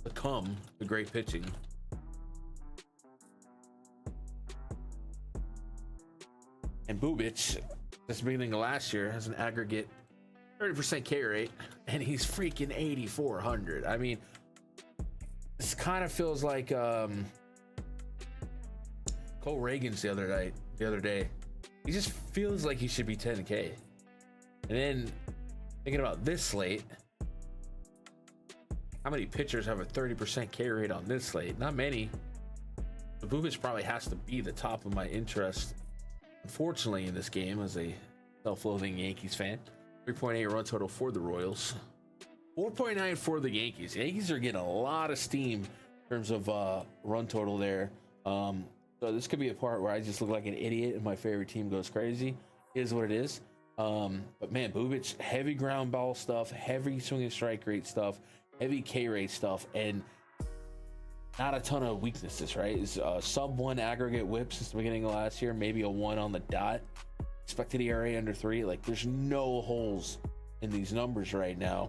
become the great pitching. And Bubic, this beginning of last year, has an aggregate 30% K rate, and he's freaking 8,400. I mean, this kind of feels like Cole Reagan's the other day. He just feels like he should be 10K. And then thinking about this slate, how many pitchers have a 30% K rate on this slate? Not many. But Bubic probably has to be the top of my interest, unfortunately, in this game as a self-loathing Yankees fan. 3.8 run total for the Royals. 4.9 for the Yankees. The Yankees are getting a lot of steam in terms of run total there. So this could be a part where I just look like an idiot and my favorite team goes crazy. It is what it is. But man, Bubic, heavy ground ball stuff, heavy swing and strike rate stuff, heavy K rate stuff, and not a ton of weaknesses, right? It's sub 1 aggregate whip since the beginning of last year, maybe a 1 on the dot. Expected ERA under 3. Like, there's no holes in these numbers right now.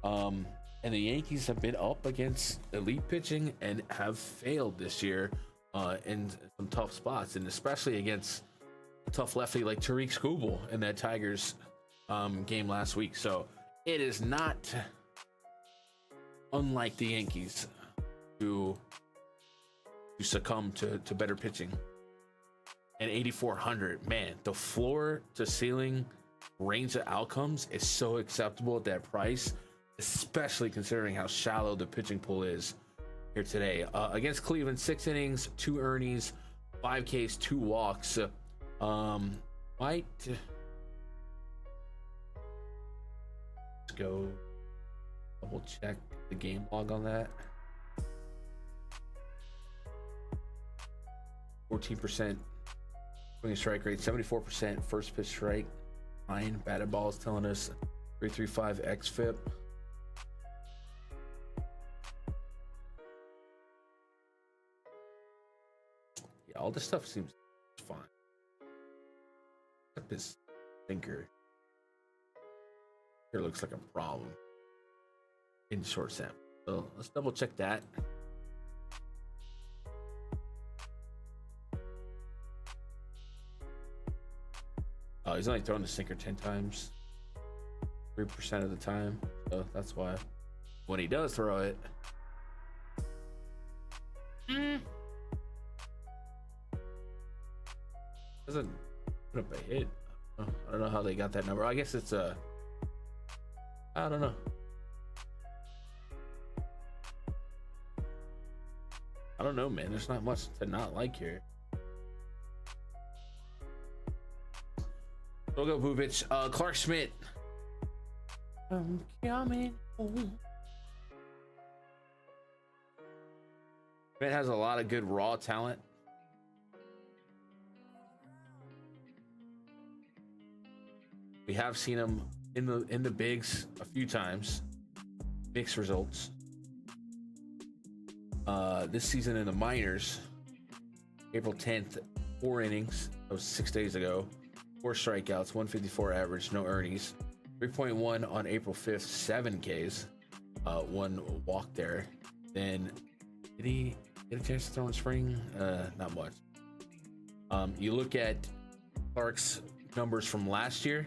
And the Yankees have been up against elite pitching and have failed this year in some tough spots, and especially against a tough lefty like Tariq Skubal in that Tigers game last week. So it is not unlike the Yankees to succumb to better pitching. And 8,400, man, the floor to ceiling range of outcomes is so acceptable at that price, especially considering how shallow the pitching pool is here today. Against Cleveland, 6 innings, 2 earnings, 5 Ks, 2 walks. Let's go double check the game log on that. 14% swing strike rate, 74% first pitch strike. Fine. Batted ball is telling us 335 xFIP. Yeah, all this stuff seems fine. Except this thinker. Here looks like a problem in short sample. So let's double check that. Oh, he's only throwing the sinker 10 times, 3% of the time. So that's why when he does throw it, doesn't put up a hit. I don't know how they got that number. I guess it's a, I don't know. I don't know, man. There's not much to not like here. We'll go Bubic. Clark Schmidt. I'm coming home. Schmidt has a lot of good raw talent. We have seen him in the bigs a few times. Mixed results. This season in the minors, April 10th, 4 innings. That was 6 days ago. 4 strikeouts, 154 average, no earnings. 3.1 on April 5th, 7 Ks. 1 walk there. Then, did he get a chance to throw in spring? Not much. You look at Clark's numbers from last year,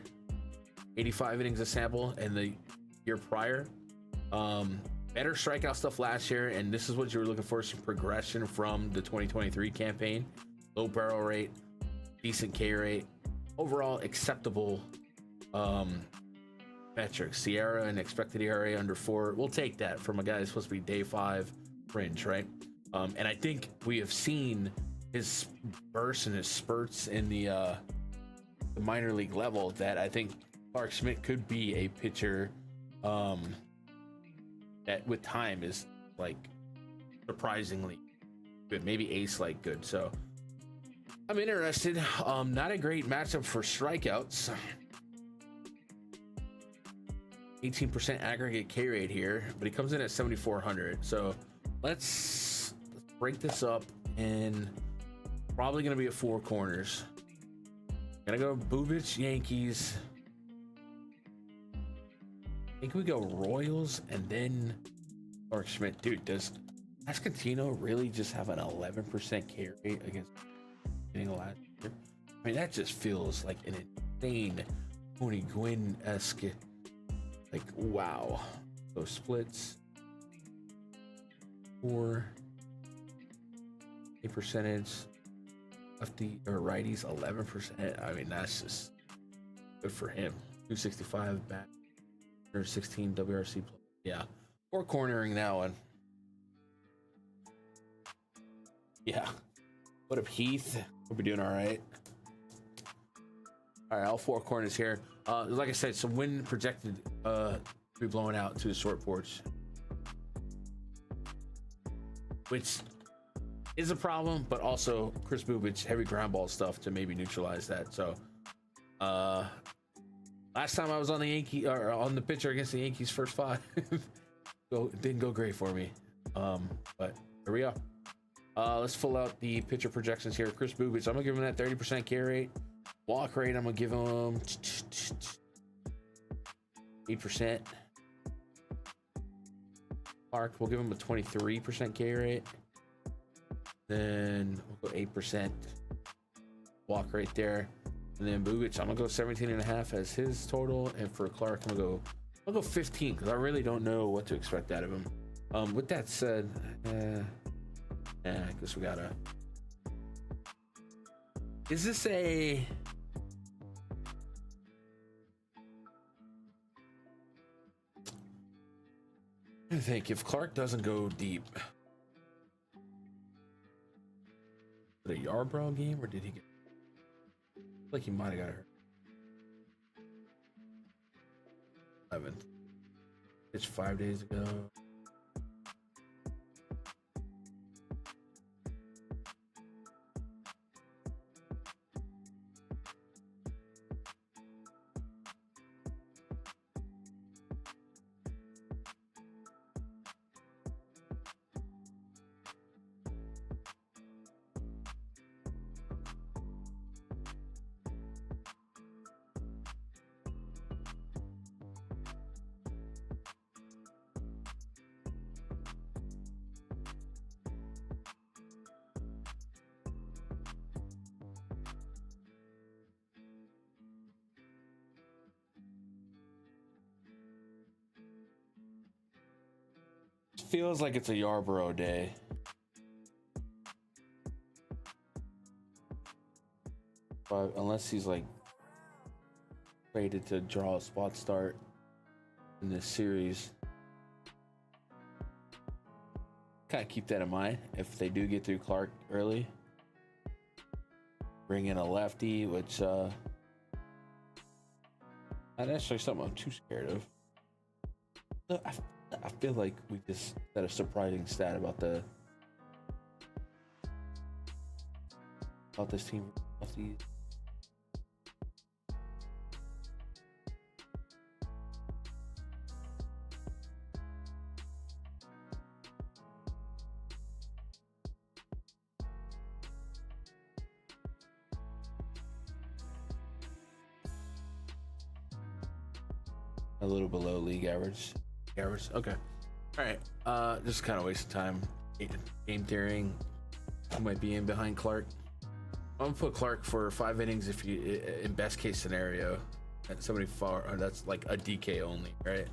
85 innings a sample, and the year prior. Better strikeout stuff last year, and this is what you were looking for, some progression from the 2023 campaign. Low barrel rate, decent K rate. Overall acceptable metrics. Sierra and expected ERA under 4. We'll take that from a guy that's supposed to be day 5 fringe, right? And I think we have seen his bursts and his spurts in the minor league level that I think Clark Schmidt could be a pitcher that with time is like surprisingly good, maybe ace-like good. So I'm interested. Not a great matchup for strikeouts. 18% aggregate K rate here, but he comes in at 7,400. So let's break this up, and probably gonna be at 4 corners. Gonna go Bubic, Yankees. I think we go Royals and then Clark Schmidt. Dude, does Escantino really just have an 11% K rate against last year? I mean, that just feels like an insane Tony Gwynn-esque. Like, wow. So splits. 4. A percentage. Lefty or righties 11%. I mean, that's just good for him. 265 back. 116 WRC plus. Yeah. 4 cornering that one. Yeah. What up, Heath? Hope you're doing all right. All right, all 4 corners here. Like I said, some wind projected to be blowing out to the short porch, which is a problem, but also Chris Bubic heavy ground ball stuff to maybe neutralize that. So last time I was on the Yankee or on the pitcher against the Yankees first 5, it didn't go great for me. But here we are. Let's fill out the pitcher projections here. Chris Bubic, I'm gonna give him that 30% K rate. Walk rate, I'm gonna give him 8%. Clark, we'll give him a 23% K rate. Then we'll go 8% walk rate there. And then Bubic, I'm gonna go 17.5 as his total. And for Clark, I'll go 15 because I really don't know what to expect out of him. With that said, I guess we gotta. Is this a? I think if Clark doesn't go deep, was it a Yarbrough game or did he get? Like he might have got hurt. 11th. It's 5 days ago. feels like it's a Yarborough day. But unless he's like rated to draw a spot start in this series. Kind of keep that in mind if they do get through Clark early. Bring in a lefty, which not necessarily something I'm too scared of. I feel like we just said a surprising stat about this team. A little below league average. Okay. All right. Just kind of wasting time game theorying who might be in behind Clark. I'm gonna put Clark for 5 innings if you, in best case scenario, at somebody far. Or that's like a DK only, right?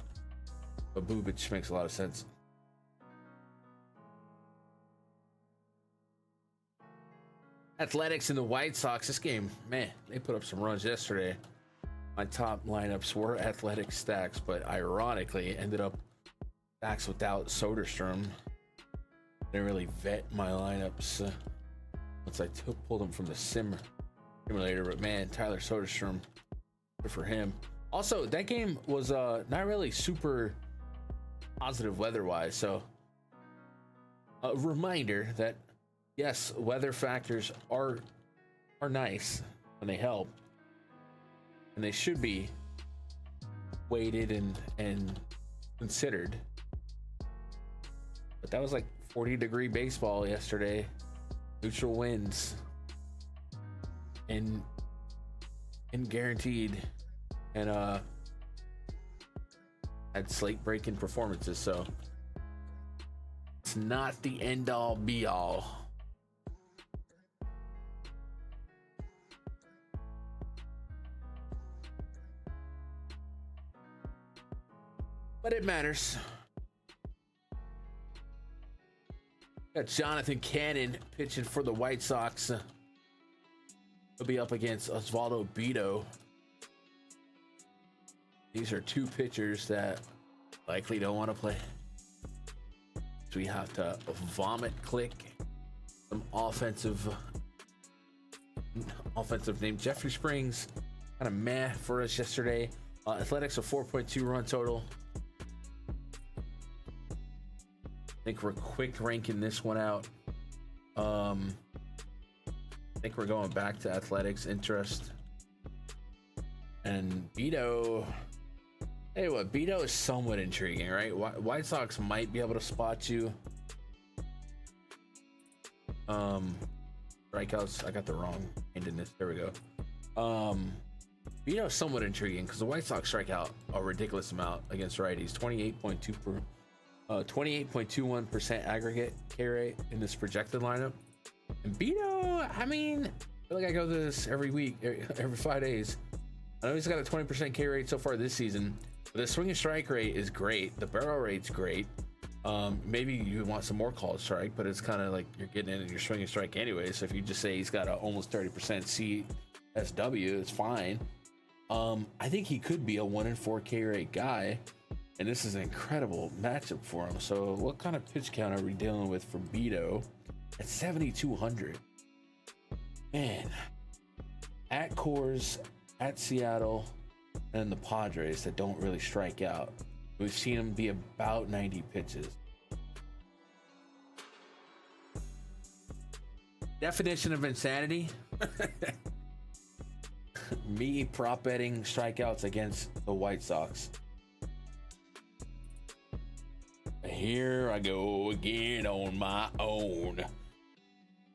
But Bubic makes a lot of sense. Athletics and the White Sox. This game, man, they put up some runs yesterday. My top lineups were Athletic stacks, but ironically ended up stacks without Soderstrom. Didn't really vet my lineups once I pulled them from the simulator, but man, Tyler Soderstrom, good for him. Also, that game was not really super positive weather-wise, so a reminder that yes, weather factors are nice when they help. And they should be weighted and considered. But that was like 40-degree baseball yesterday. Neutral winds. And guaranteed. And had slate breaking performances, so it's not the end all be all. But it matters. Got Jonathan Cannon pitching for the White Sox. He'll be up against Osvaldo Bido. These are two pitchers that likely don't want to play. So we have to vomit click some offensive name. Jeffrey Springs, kind of meh for us yesterday. Athletics a 4.2 run total. I think we're quick ranking this one out. I think we're going back to Athletics interest. And Bido, hey, what? Bido is somewhat intriguing, right? White Sox might be able to spot you. Strikeouts, I got the wrong end in this. There we go. Bido is somewhat intriguing because the White Sox strike out a ridiculous amount against righties. 28.21% aggregate K rate in this projected lineup. And Bido, I mean, I feel like I go through this every week, every 5 days. I know he's got a 20% K rate so far this season, but the swing and strike rate is great. The barrel rate's great. Maybe you want some more called strike, but it's kind of like you're getting in and you're swinging strike anyway. So if you just say he's got a almost 30% CSW, it's fine. I think he could be a 1-in-4 K rate guy. And this is an incredible matchup for him. So what kind of pitch count are we dealing with for Bido at 7,200? Man, at Coors, at Seattle, and the Padres that don't really strike out. We've seen him be about 90 pitches. Definition of insanity. Me prop betting strikeouts against the White Sox. Here I go again on my own.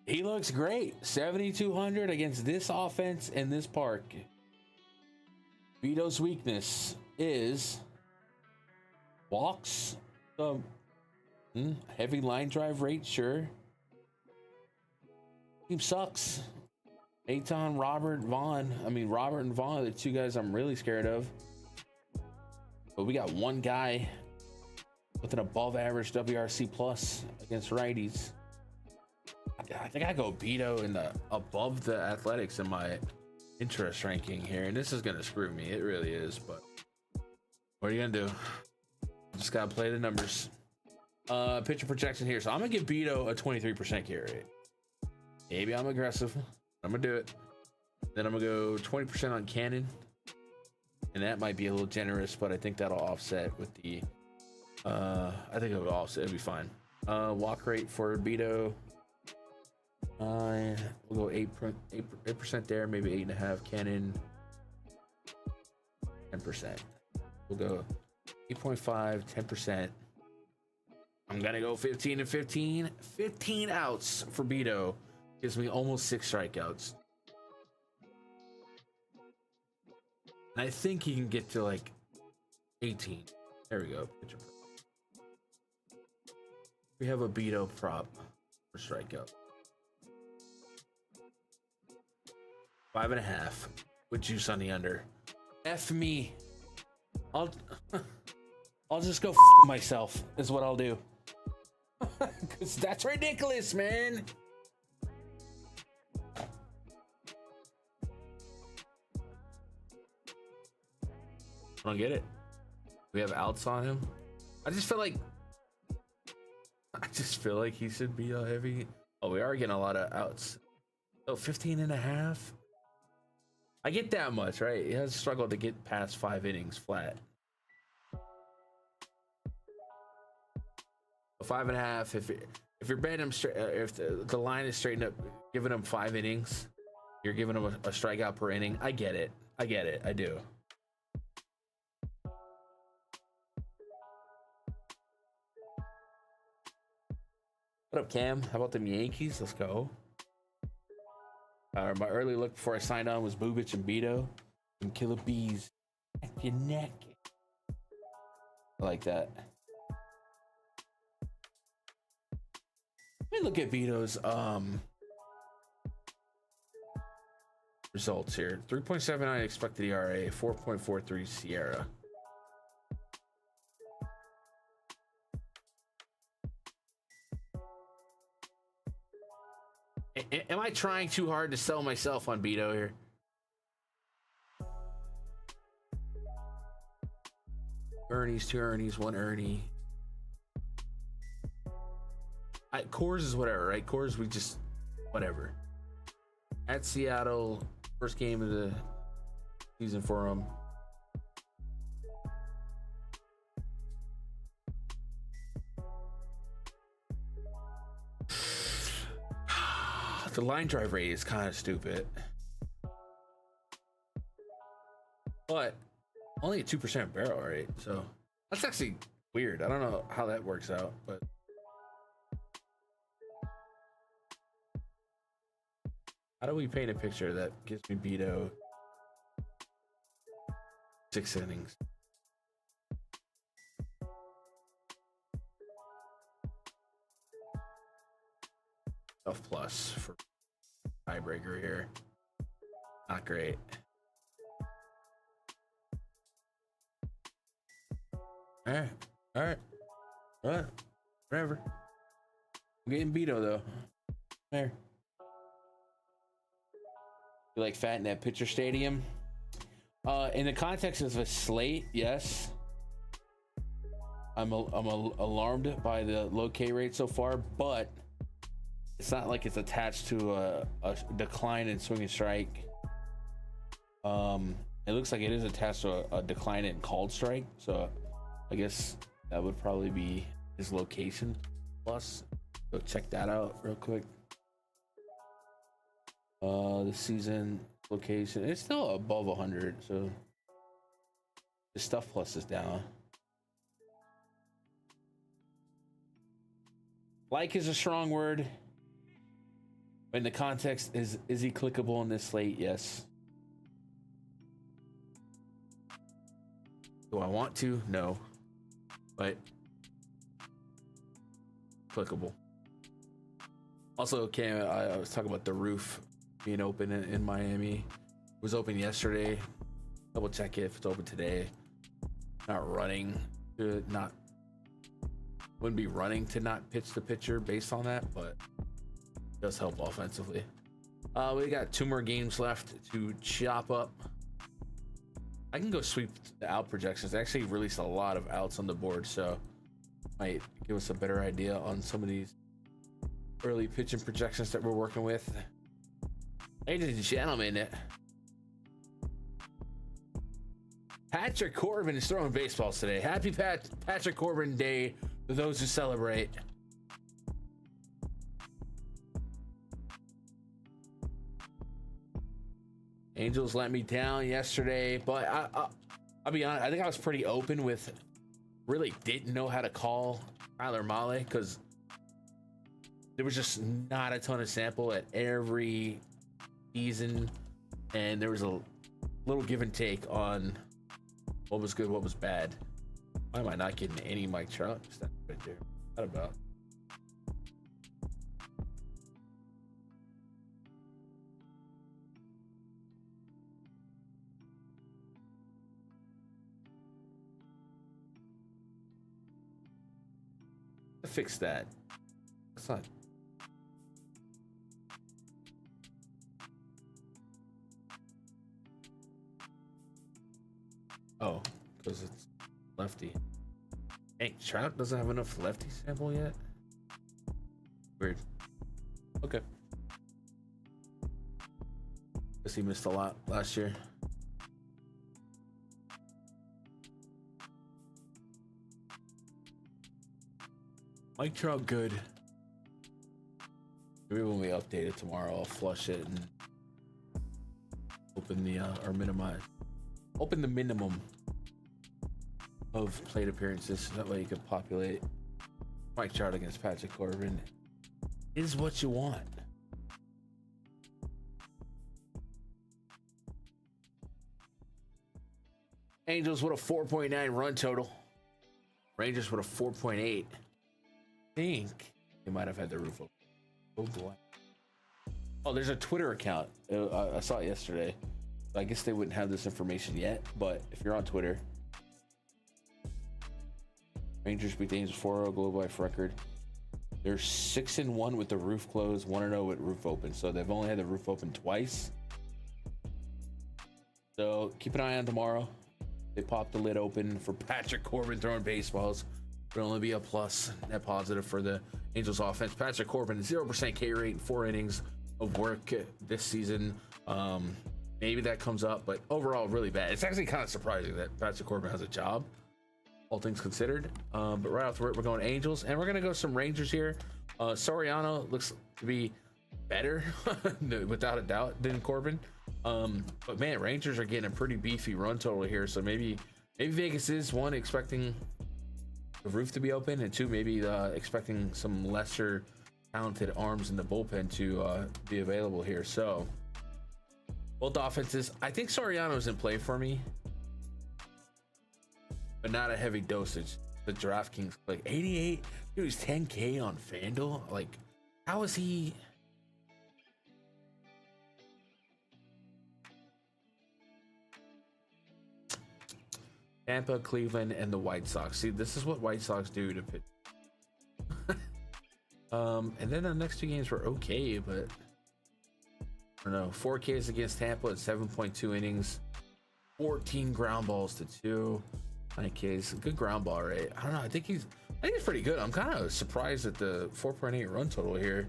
He looks great. 7,200 against this offense in this park. Bido's weakness is walks. Heavy line drive rate, sure. Team sucks. Aton, Robert and Vaughn are the two guys I'm really scared of. But we got one guy with an above average WRC plus against righties. I think I go Beto in the above the Athletics in my interest ranking here, and this is gonna screw me. It really is, but what are you gonna do? Just gotta play the numbers. Pitcher projection here, so I'm gonna give Beto a 23% carry rate. Maybe I'm aggressive. I'm gonna do it. Then I'm gonna go 20% on Cannon, and that might be a little generous, but I think that'll offset with the. I think it'll offset. It'll be fine. Walk rate for Beto. We'll go 8% there, maybe 8.5. Cannon 10%. We'll go 8.5, 10%. I'm gonna go 15 and 15. 15 outs for Beto gives me almost 6 strikeouts. And I think he can get to like 18. There we go. We have a Beto prop for strikeout. 5.5 with juice on the under. F me. I'll just go myself is what I'll do. Cause that's ridiculous, man. I don't get it. We have outs on him. I just feel like he should be a heavy. Oh, we are getting a lot of outs. Oh, 15.5. I get that much, right? He has struggled to get past 5 innings flat. 5.5. If you're betting him straight, if the line is straightened up, giving him 5 innings, you're giving him a strikeout per inning. I get it. I do. What up, Cam? How about them Yankees? Let's go. My early look before I signed on was Bubic and Beto and Killer Bees. Neck your neck. I like that. Let me look at Beto's results here. 3.79 expected ERA, 4.43 Sierra. Am I trying too hard to sell myself on Beto here? Ernie's 2 Ernie's, 1 Ernie. Coors is whatever, right? Coors, we just whatever. At Seattle, first game of the season for them. The line drive rate is kind of stupid, but only a 2% barrel rate, so that's actually weird. I don't know how that works out, but how do we paint a picture that gives me Beto 6 innings? Tough plus for tiebreaker here. Not great. All right. Whatever. I'm getting Beto though. There. You like fat in that pitcher stadium? In the context of a slate, yes. I'm alarmed by the low K rate so far, but it's not like it's attached to a decline in swing and strike. It looks like it is attached to a decline in called strike. So I guess that would probably be his location plus. Go check that out real quick. The season location, it's still above 100. So the stuff plus is down. Like is a strong word. In the context, is he clickable in this slate? Yes. Do I want to? No. But clickable. Also, Cam, I was talking about the roof being open in Miami. It was open yesterday. Double check it if it's open today. Not running. Not wouldn't be running to not pitch the pitcher based on that, but it does help offensively. We got 2 more games left to chop up. I can go sweep the out projections. They actually released a lot of outs on the board, so might give us a better idea on some of these early pitching projections that we're working with. Ladies and gentlemen, Patrick Corbin is throwing baseballs today. Happy Patrick Corbin Day for those who celebrate. Angels let me down yesterday, but I'll be honest, I think I was pretty open with really didn't know how to call Tyler Mahle because there was just not a ton of sample at every season, and there was a little give and take on what was good, what was bad. Why am I not getting any Mike Trout stuff right there? What about? Fix that. That's not. Oh, because it's lefty. Hey, Trout doesn't have enough lefty sample yet. Weird. Okay. Guess he missed a lot last year. Mike Trout good. Maybe when we update it tomorrow, I'll flush it and open the or minimize. Open the minimum of plate appearances. That way you can populate. Mike Trout against Patrick Corbin is what you want. Angels with a 4.9 run total. Rangers with a 4.8. Think they might have had the roof open. Oh boy. Oh, there's a Twitter account. I saw it yesterday. I guess they wouldn't have this information yet, but if you're on Twitter, Rangers beat the Angels 4-0 Globe Life record. They're 6-1 with the roof closed, 1-0 with roof open. So they've only had the roof open twice. So keep an eye on tomorrow. They pop the lid open for Patrick Corbin throwing baseballs. It'll only be a plus, net positive for the Angels offense. Patrick Corbin, 0% K rate in 4 innings of work this season. Maybe that comes up, but overall really bad. It's actually kind of surprising that Patrick Corbin has a job, all things considered. But right off the rip, we're going Angels, and we're gonna go some Rangers here. Soriano looks to be better, without a doubt, than Corbin. But man, Rangers are getting a pretty beefy run total here, so maybe Vegas is one expecting the roof to be open, and 2 maybe expecting some lesser talented arms in the bullpen to be available here. So both offenses, I think Soriano's in play for me, but not a heavy dosage. The DraftKings like 88, dude, he's 10K on Fanduel. Like, how is he? Tampa, Cleveland, and the White Sox. See, this is what White Sox do to pitch. And then the next 2 games were okay, but I don't know. 4 Ks against Tampa at 7.2 innings, 14 ground balls to 2. 9 Ks, good ground ball rate. I don't know. I think he's pretty good. I'm kind of surprised at the 4.8 run total here.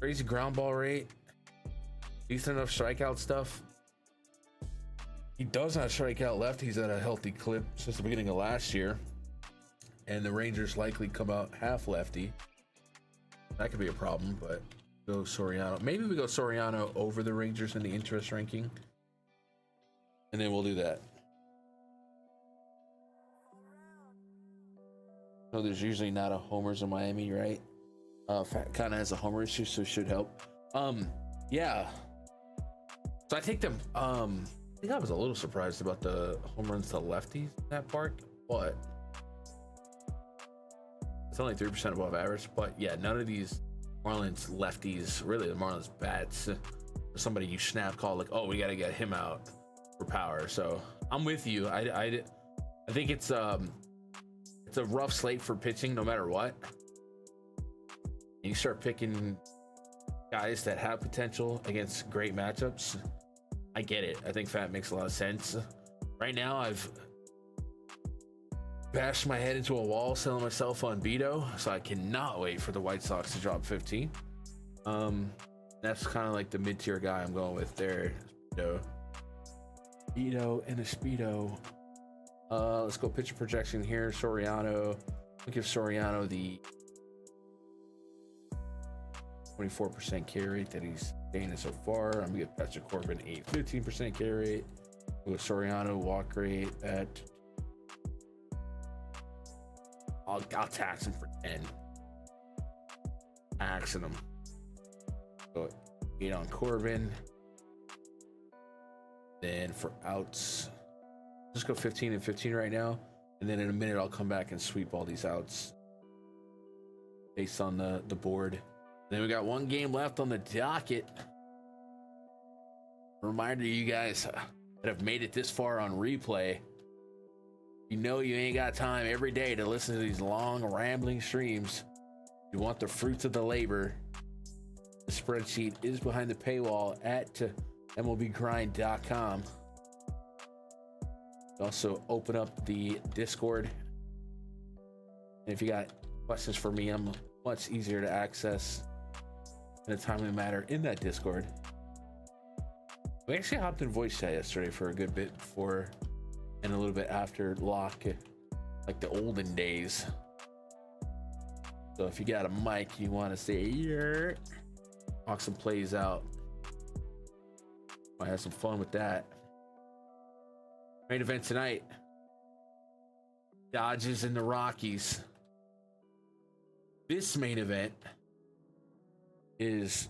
Crazy ground ball rate, decent enough strikeout stuff. He does not strike out left. He's at a healthy clip since the beginning of last year. And the Rangers likely come out half lefty. That could be a problem, but go Soriano. Maybe we go Soriano over the Rangers in the interest ranking. And then we'll do that. So there's usually not a homers in Miami, right? Kind of has a homer issue, so it should help. Yeah. So I think I think I was a little surprised about the home runs to lefties in that park, but it's only 3% above average. But yeah, none of these Marlins lefties, really the Marlins bats, or somebody you snap call like, oh, we got to get him out for power. So I'm with you. I think it's it's a rough slate for pitching no matter what. And you start picking guys that have potential against great matchups. I get it. I think Fat makes a lot of sense. Right now, I've bashed my head into a wall selling myself on Beto, so I cannot wait for the White Sox to drop 15. That's kind of like the mid-tier guy I'm going with there. Beto and a Speedo. Let's go pitcher projection here. Soriano. I'll give Soriano the 24% K rate that he's gaining so far. I'm gonna give Patrick Corbin a 15% K rate. With Soriano walk rate at, I'll tax him for 10. Taxing him. So 8 on Corbin. Then for outs, just go 15 and 15 right now. And then in a minute, I'll come back and sweep all these outs based on the board. Then we got one game left on the docket. Reminder to you guys that have made it this far on replay. You know you ain't got time every day to listen to these long rambling streams. You want the fruits of the labor. The spreadsheet is behind the paywall at MLBgrind.com. Also open up the Discord. And if you got questions for me, I'm much easier to access in a timely manner in that Discord. We actually hopped in voice chat yesterday for a good bit before and a little bit after lock, like the olden days. So if you got a mic, you want to say, yeah, talk some plays out. Might have some fun with that. Main event tonight. Dodgers and the Rockies. This main event is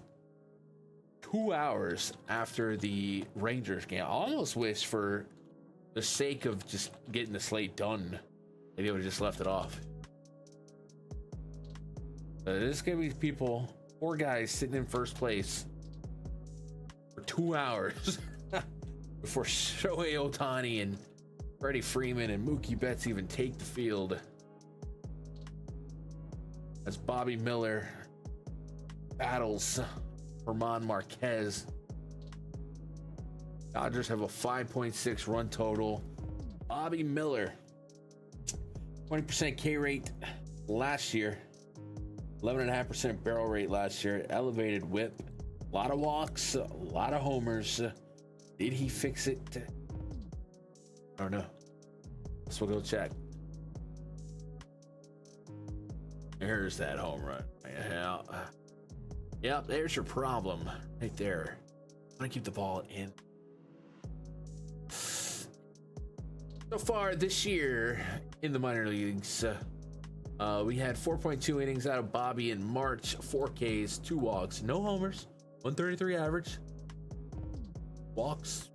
2 hours after the Rangers game. I almost wish, for the sake of just getting the slate done, maybe I would have just left it off. But there's gonna be people, 4 guys sitting in first place for 2 hours before Shohei Ohtani and Freddie Freeman and Mookie Betts even take the field. As Bobby Miller battles German Marquez. Dodgers have a 5.6 run total. Bobby Miller, 20% K rate last year, 11.5% barrel rate last year, elevated whip, a lot of walks, a lot of homers. Did he fix it? I don't know. Let's go check. There's that home run. Yeah. Yep, there's your problem right there. I want to keep the ball in. So far this year in the minor leagues, we had 4.2 innings out of Bobby in March, 4 Ks, 2 walks, no homers, 133 average. Walks,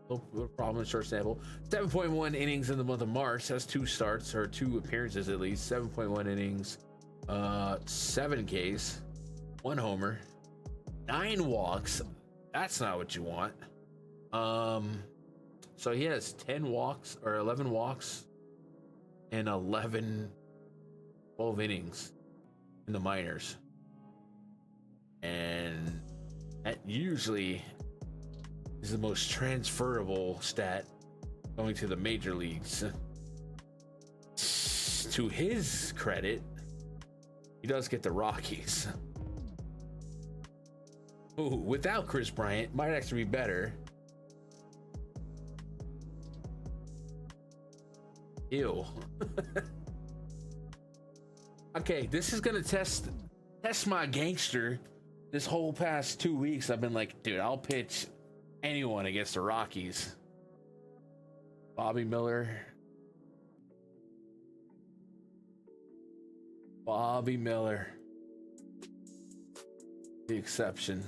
no problem in short sample. 7.1 innings in the month of March. That's 2 starts, or 2 appearances at least. 7.1 innings, 7 Ks, 1 homer, 9 walks. That's not what you want. So he has 10 walks or 11 walks in 12 innings in the minors. And that usually is the most transferable stat going to the major leagues. To his credit, he does get the Rockies. Ooh, without Chris Bryant, might actually be better. Ew. Okay, this is gonna test my gangster. This whole past 2 weeks, I've been like, dude, I'll pitch anyone against the Rockies. Bobby Miller. The exception.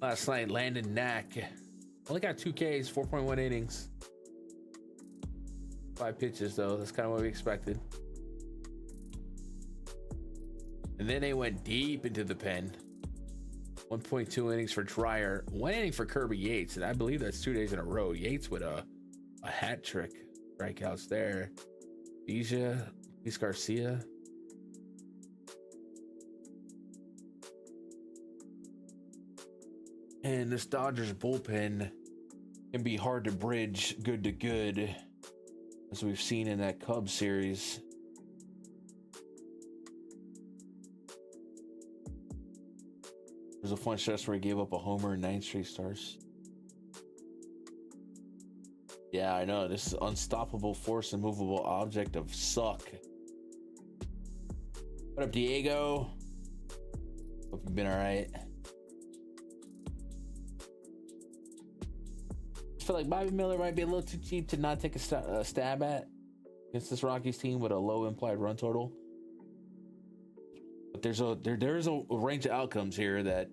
Last night, Landon Knack only got 2 Ks, 4.1 innings. 5 pitches, though. That's kind of what we expected. And then they went deep into the pen. 1.2 innings for Dreyer. 1 inning for Kirby Yates. And I believe that's 2 days in a row. Yates with a hat trick. Strikeouts there. Beja, Luis Garcia. And this Dodgers bullpen can be hard to bridge good to good, as we've seen in that Cubs series. There's a fun stretch where he gave up a homer in 9 straight starts. Yeah, I know. This unstoppable force and movable object of suck. What up, Diego? Hope you've been all right. I feel like Bobby Miller might be a little too cheap to not take a stab at against this Rockies team with a low implied run total. But there is a range of outcomes here that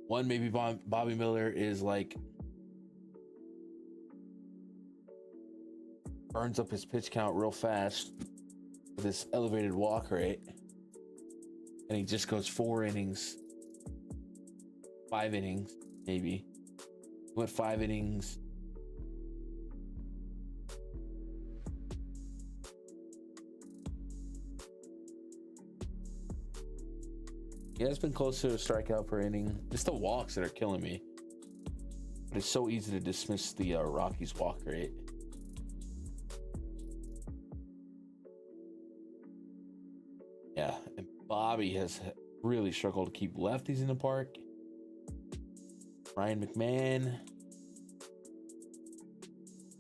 one, maybe Bobby Miller is like burns up his pitch count real fast with this elevated walk rate, and he just goes 4 innings, 5 innings, maybe. He went 5 innings. Yeah, it's been close to a strikeout per inning. It's the walks that are killing me. But it's so easy to dismiss the Rockies walk rate. Yeah, and Bobby has really struggled to keep lefties in the park. Ryan McMahon.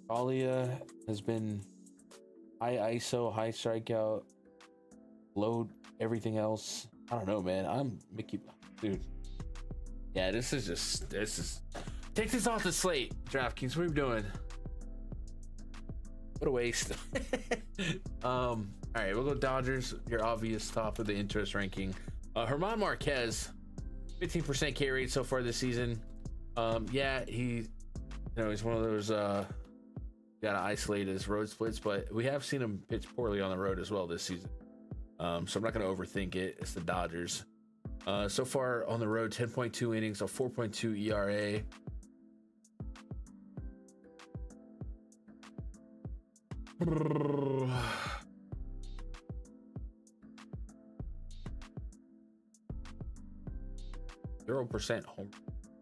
Talia has been high ISO, high strikeout, low everything else. I don't know, man. I'm Mickey, dude. Yeah, this is take this off the slate, DraftKings. What are you doing? What a waste. All right, we'll go Dodgers. Your obvious top of the interest ranking. Herman Marquez, 15% K rate so far this season. Yeah, he's one of those gotta isolate his road splits, but we have seen him pitch poorly on the road as well this season. So I'm not gonna overthink it. It's the Dodgers. So far on the road, 10.2 innings, a 4.2 ERA. %0 home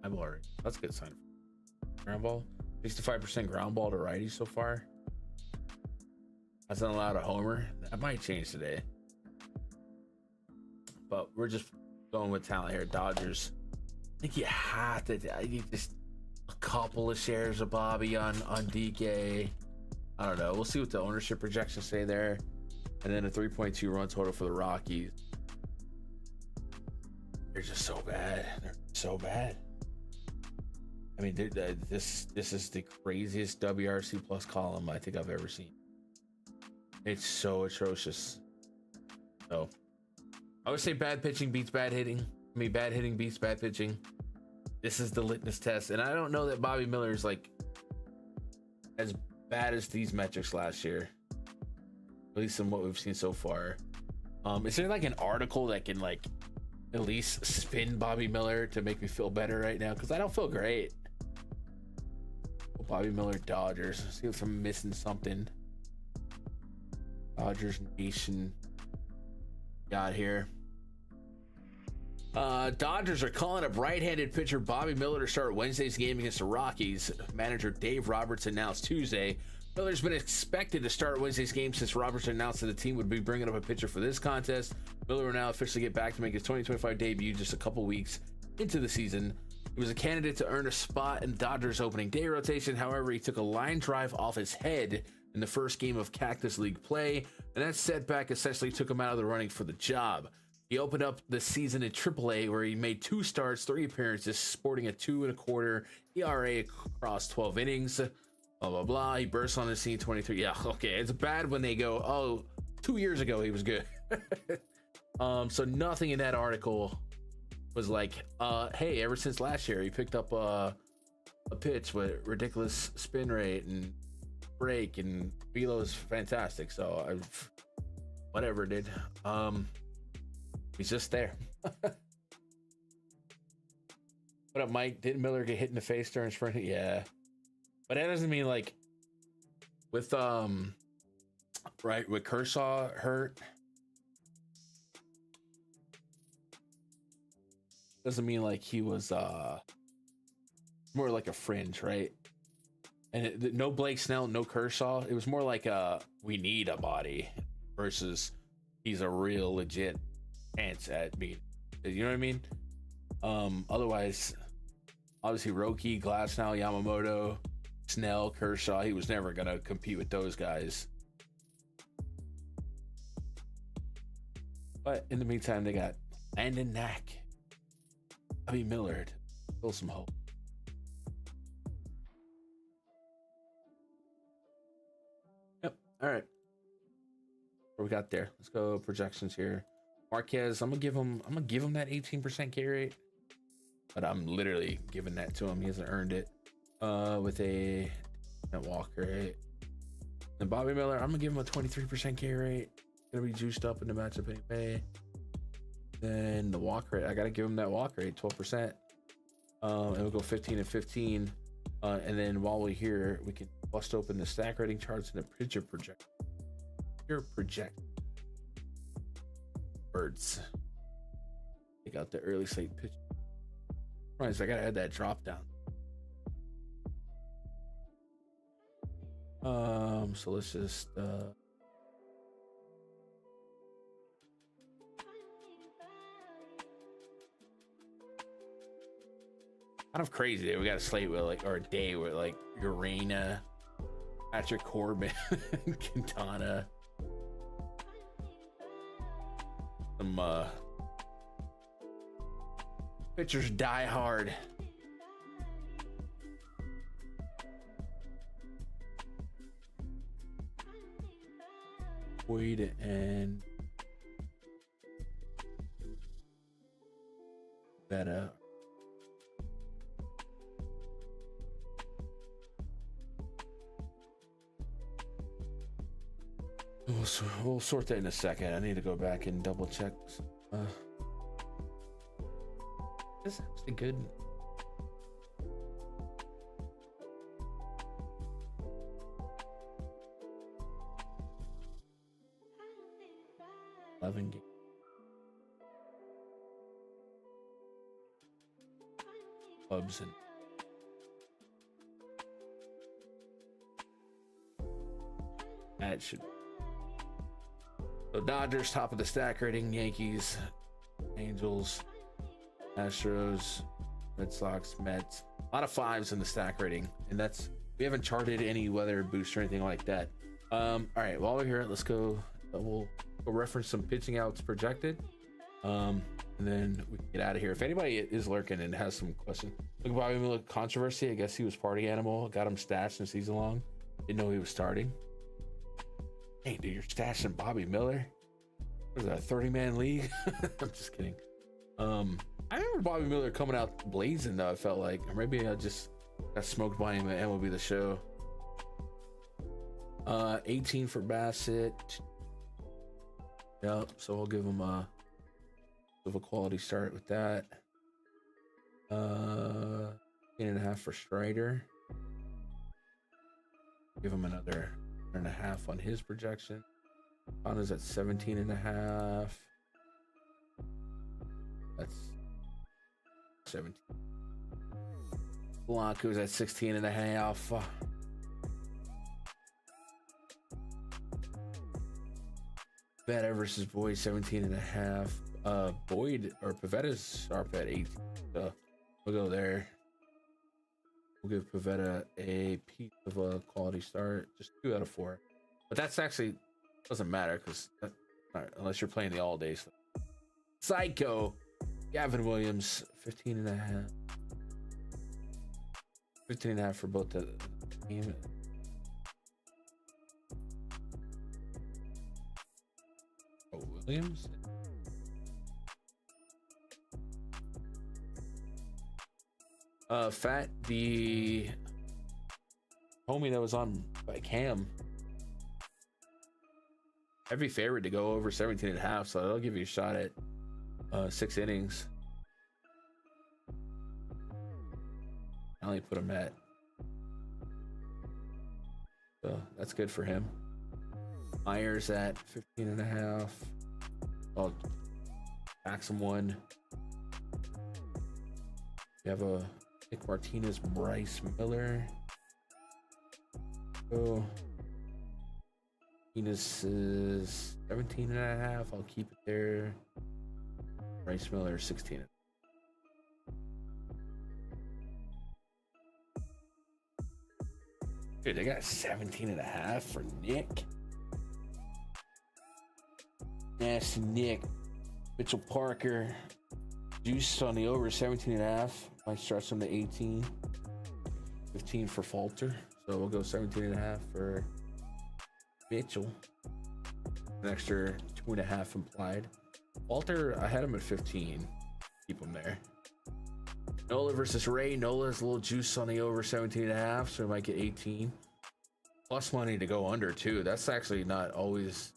ball rate. That's a good sign. Ground ball, 65% ground ball to righty so far. Hasn't allowed a homer. That might change today. But we're just going with talent here. Dodgers. I think you have to. You just a couple of shares of Bobby on DK. I don't know. We'll see what the ownership projections say there. And then a 3.2 run total for the Rockies. They're just so bad. They're so bad. I mean, this is the craziest WRC plus column I think I've ever seen. It's so atrocious. So I would say bad pitching beats bad hitting. I mean, bad hitting beats bad pitching. This is the litmus test. And I don't know that Bobby Miller is like as bad as these metrics last year, at least in what we've seen so far. Is there like an article that can like at least spin Bobby Miller to make me feel better right now? Because I don't feel great. Bobby Miller Dodgers. See if I'm missing something. Dodgers Nation got here. Dodgers are calling up right-handed pitcher Bobby Miller to start Wednesday's game against the Rockies. Manager Dave Roberts announced Tuesday. Miller's been expected to start Wednesday's game since Roberts announced that the team would be bringing up a pitcher for this contest. Miller will now officially get back to make his 2025 debut just a couple weeks into the season. He was a candidate to earn a spot in Dodgers opening day rotation. However, he took a line drive off his head in the first game of Cactus League play, and that setback essentially took him out of the running for the job. He opened up the season in AAA, where he made 2 starts, 3 appearances, sporting a 2.25 ERA across 12 innings. Blah, blah, blah. He burst on the scene 23. Yeah, okay. It's bad when they go, oh, 2 years ago he was good. So nothing in that article was like, hey, ever since last year he picked up a pitch with ridiculous spin rate and break, and velo is fantastic. So whatever, dude. He's just there. What up, Mike? Didn't Miller get hit in the face during spring? Yeah. But that doesn't mean like with right? With Kershaw hurt, doesn't mean like he was more like a fringe, right? And no Blake Snell, no Kershaw. It was more like we need a body versus he's a real legit chance at being. You know what I mean? Otherwise, obviously Roki, Glasnow, Yamamoto, Snell, Kershaw, he was never gonna compete with those guys. But in the meantime, they got Landon Knack, Bobby Millard, still some hope. Yep. All right. What we got there? Let's go projections here. Marquez, I'm gonna give him that 18% K rate, but I'm literally giving that to him. He hasn't earned it. With a Walker rate. And Bobby Miller, I'm gonna give him a 23% K rate. Gonna be juiced up in the matchup anyway. Then the walk rate, I gotta give him that walk rate, 12%. And we'll go 15 and 15. And then while we're here, we can bust open the stack rating charts and the pitcher project. Birds. Take out the early slate pitch. Right, so I gotta add that drop down. So let's just kind of crazy that we got a slate with like, or a day with like Urena, Patrick Corbin, Quintana, some pitchers die hard. Boyd and Betta. We'll sort that in a second. I need to go back and double check. This is actually good. Game. Cubs and that should. So Dodgers top of the stack rating, Yankees, Angels, Astros, Red Sox, Mets. A lot of fives in the stack rating, and that's we haven't charted any weather boost or anything like that. All right, while we're here, let's go. We'll reference some pitching outs projected, and then we can get out of here. If anybody is lurking and has some questions, look, Bobby Miller controversy. I guess he was party animal. Got him stashed in season long. Didn't know he was starting. Hey, dude, you're stashing Bobby Miller. What is that, a 30-man league? I'm just kidding. I remember Bobby Miller coming out blazing though. I felt like, or maybe I just got smoked by him at MLB The Show. 18 for Bassett. Yep, so we'll give him a quality start with that. 10.5 for Strider. Give him another 1.5 on his projection. Honda's at 17.5. That's 17. Blanco's at 16.5. Pivetta versus Boyd, 17.5. Boyd or Pavetta's sharp at 18. So we'll go there. We'll give Pivetta a piece of a quality start, just 2 out of 4. But that's actually doesn't matter because unless you're playing the all day. Psycho, Gavin Williams, 15.5. 15.5 for both the team. Oh, Williams. Fat, the homie that was on by Cam, heavy favorite to go over 17.5, so that'll give you a shot at 6 innings. I only put him at, so that's good for him. Myers at 15.5. I'll Maxim one. We have a Nick Martinez, Bryce Miller. Oh, Martinez is 17.5. I'll keep it there. Bryce Miller 16. Dude, they got 17.5 for Nick. Nasty Nick. Mitchell Parker. Juice on the over 17.5. Might stretch him to 18. 15 for Falter. So we'll go 17.5 for Mitchell. An extra 2.5 implied. Falter, I had him at 15. Keep him there. Nola versus Ray. Nola's a little juice on the over 17.5, so we might get 18. Plus money to go under too. That's actually not always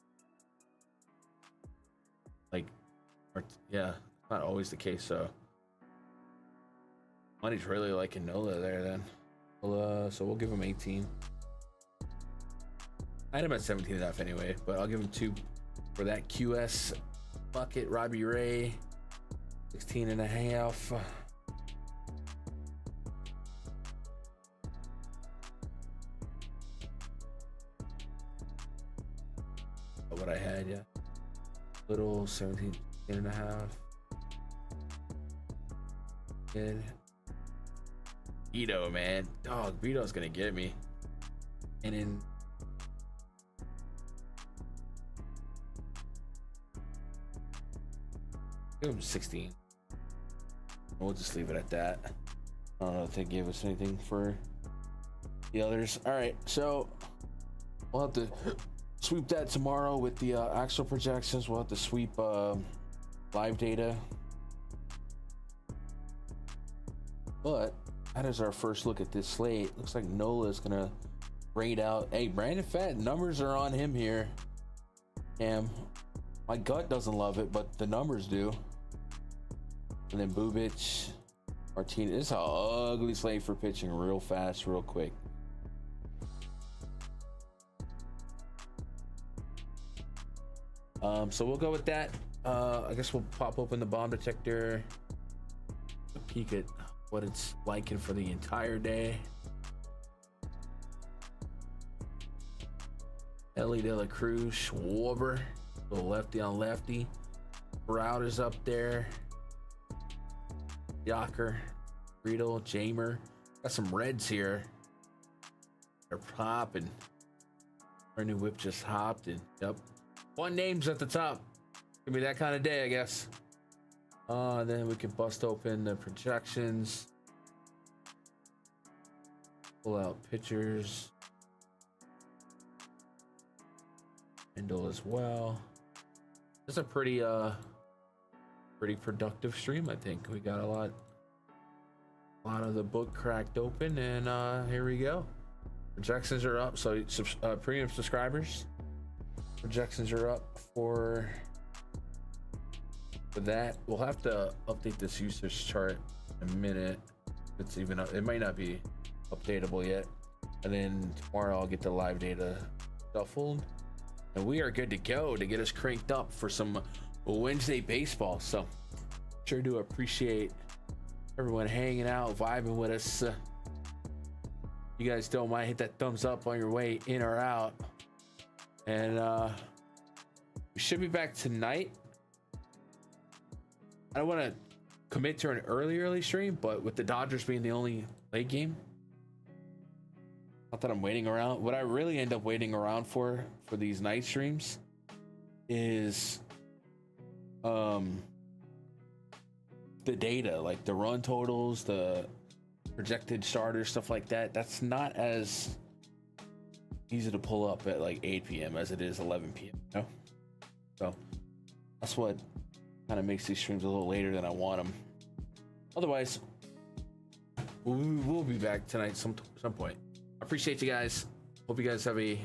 not always the case. So money's really liking Nola there then. So we'll give him 18. I had him at 17.5 anyway, but I'll give him 2 for that QS bucket. Robbie Ray, 16.5. What I had, yeah. Little 17.5. Good. Beto, man. Dog, Beto's gonna get me. And then give him 16. We'll just leave it at that. I don't know if they gave us anything for the others. All right, so we'll have to sweep that tomorrow with the actual projections. We'll have to sweep live data. But that is our first look at this slate. Looks like Nola is gonna raid out. Hey, Brandon Fett, numbers are on him here. Damn, my gut doesn't love it, but the numbers do. And then Bubic, Martinez. This is an ugly slate for pitching, real fast, real quick. So we'll go with that. I guess we'll pop open the bomb detector, peek at what it's liking for the entire day. Ellie De La Cruz, Schwarber, little lefty on lefty. Brown is up there. Yocker, Riedel, Jamer. Got some reds here. They're popping. Our new whip just hopped in. Yep. One name's at the top. Give me that kind of day, I guess. Then we can bust open the projections. Pull out pitchers. Fanduel as well. It's a pretty productive stream, I think. We got a lot of the book cracked open, and here we go. Projections are up, so premium subscribers. Projections are up for that. We'll have to update this usage chart in a minute. It's even up. It might not be updatable yet. And then tomorrow I'll get the live data shuffled, and we are good to go to get us cranked up for some Wednesday baseball. So sure do appreciate everyone hanging out, vibing with us. You guys don't mind, hit that thumbs up on your way in or out. And we should be back tonight. I don't want to commit to an early stream, but with the Dodgers being the only late game, not that I'm waiting around. What I really end up waiting around for these night streams is the data, like the run totals, the projected starters, stuff like that. That's not as easy to pull up at like 8 p.m. as it is 11 p.m. You know? So that's what kind of makes these streams a little later than I want them. Otherwise, we'll be back tonight some point. I appreciate you guys. Hope you guys have a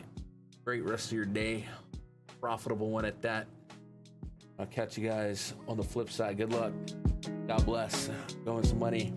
great rest of your day. Profitable one at that. I'll catch you guys on the flip side. Good luck. God bless. Go win some money.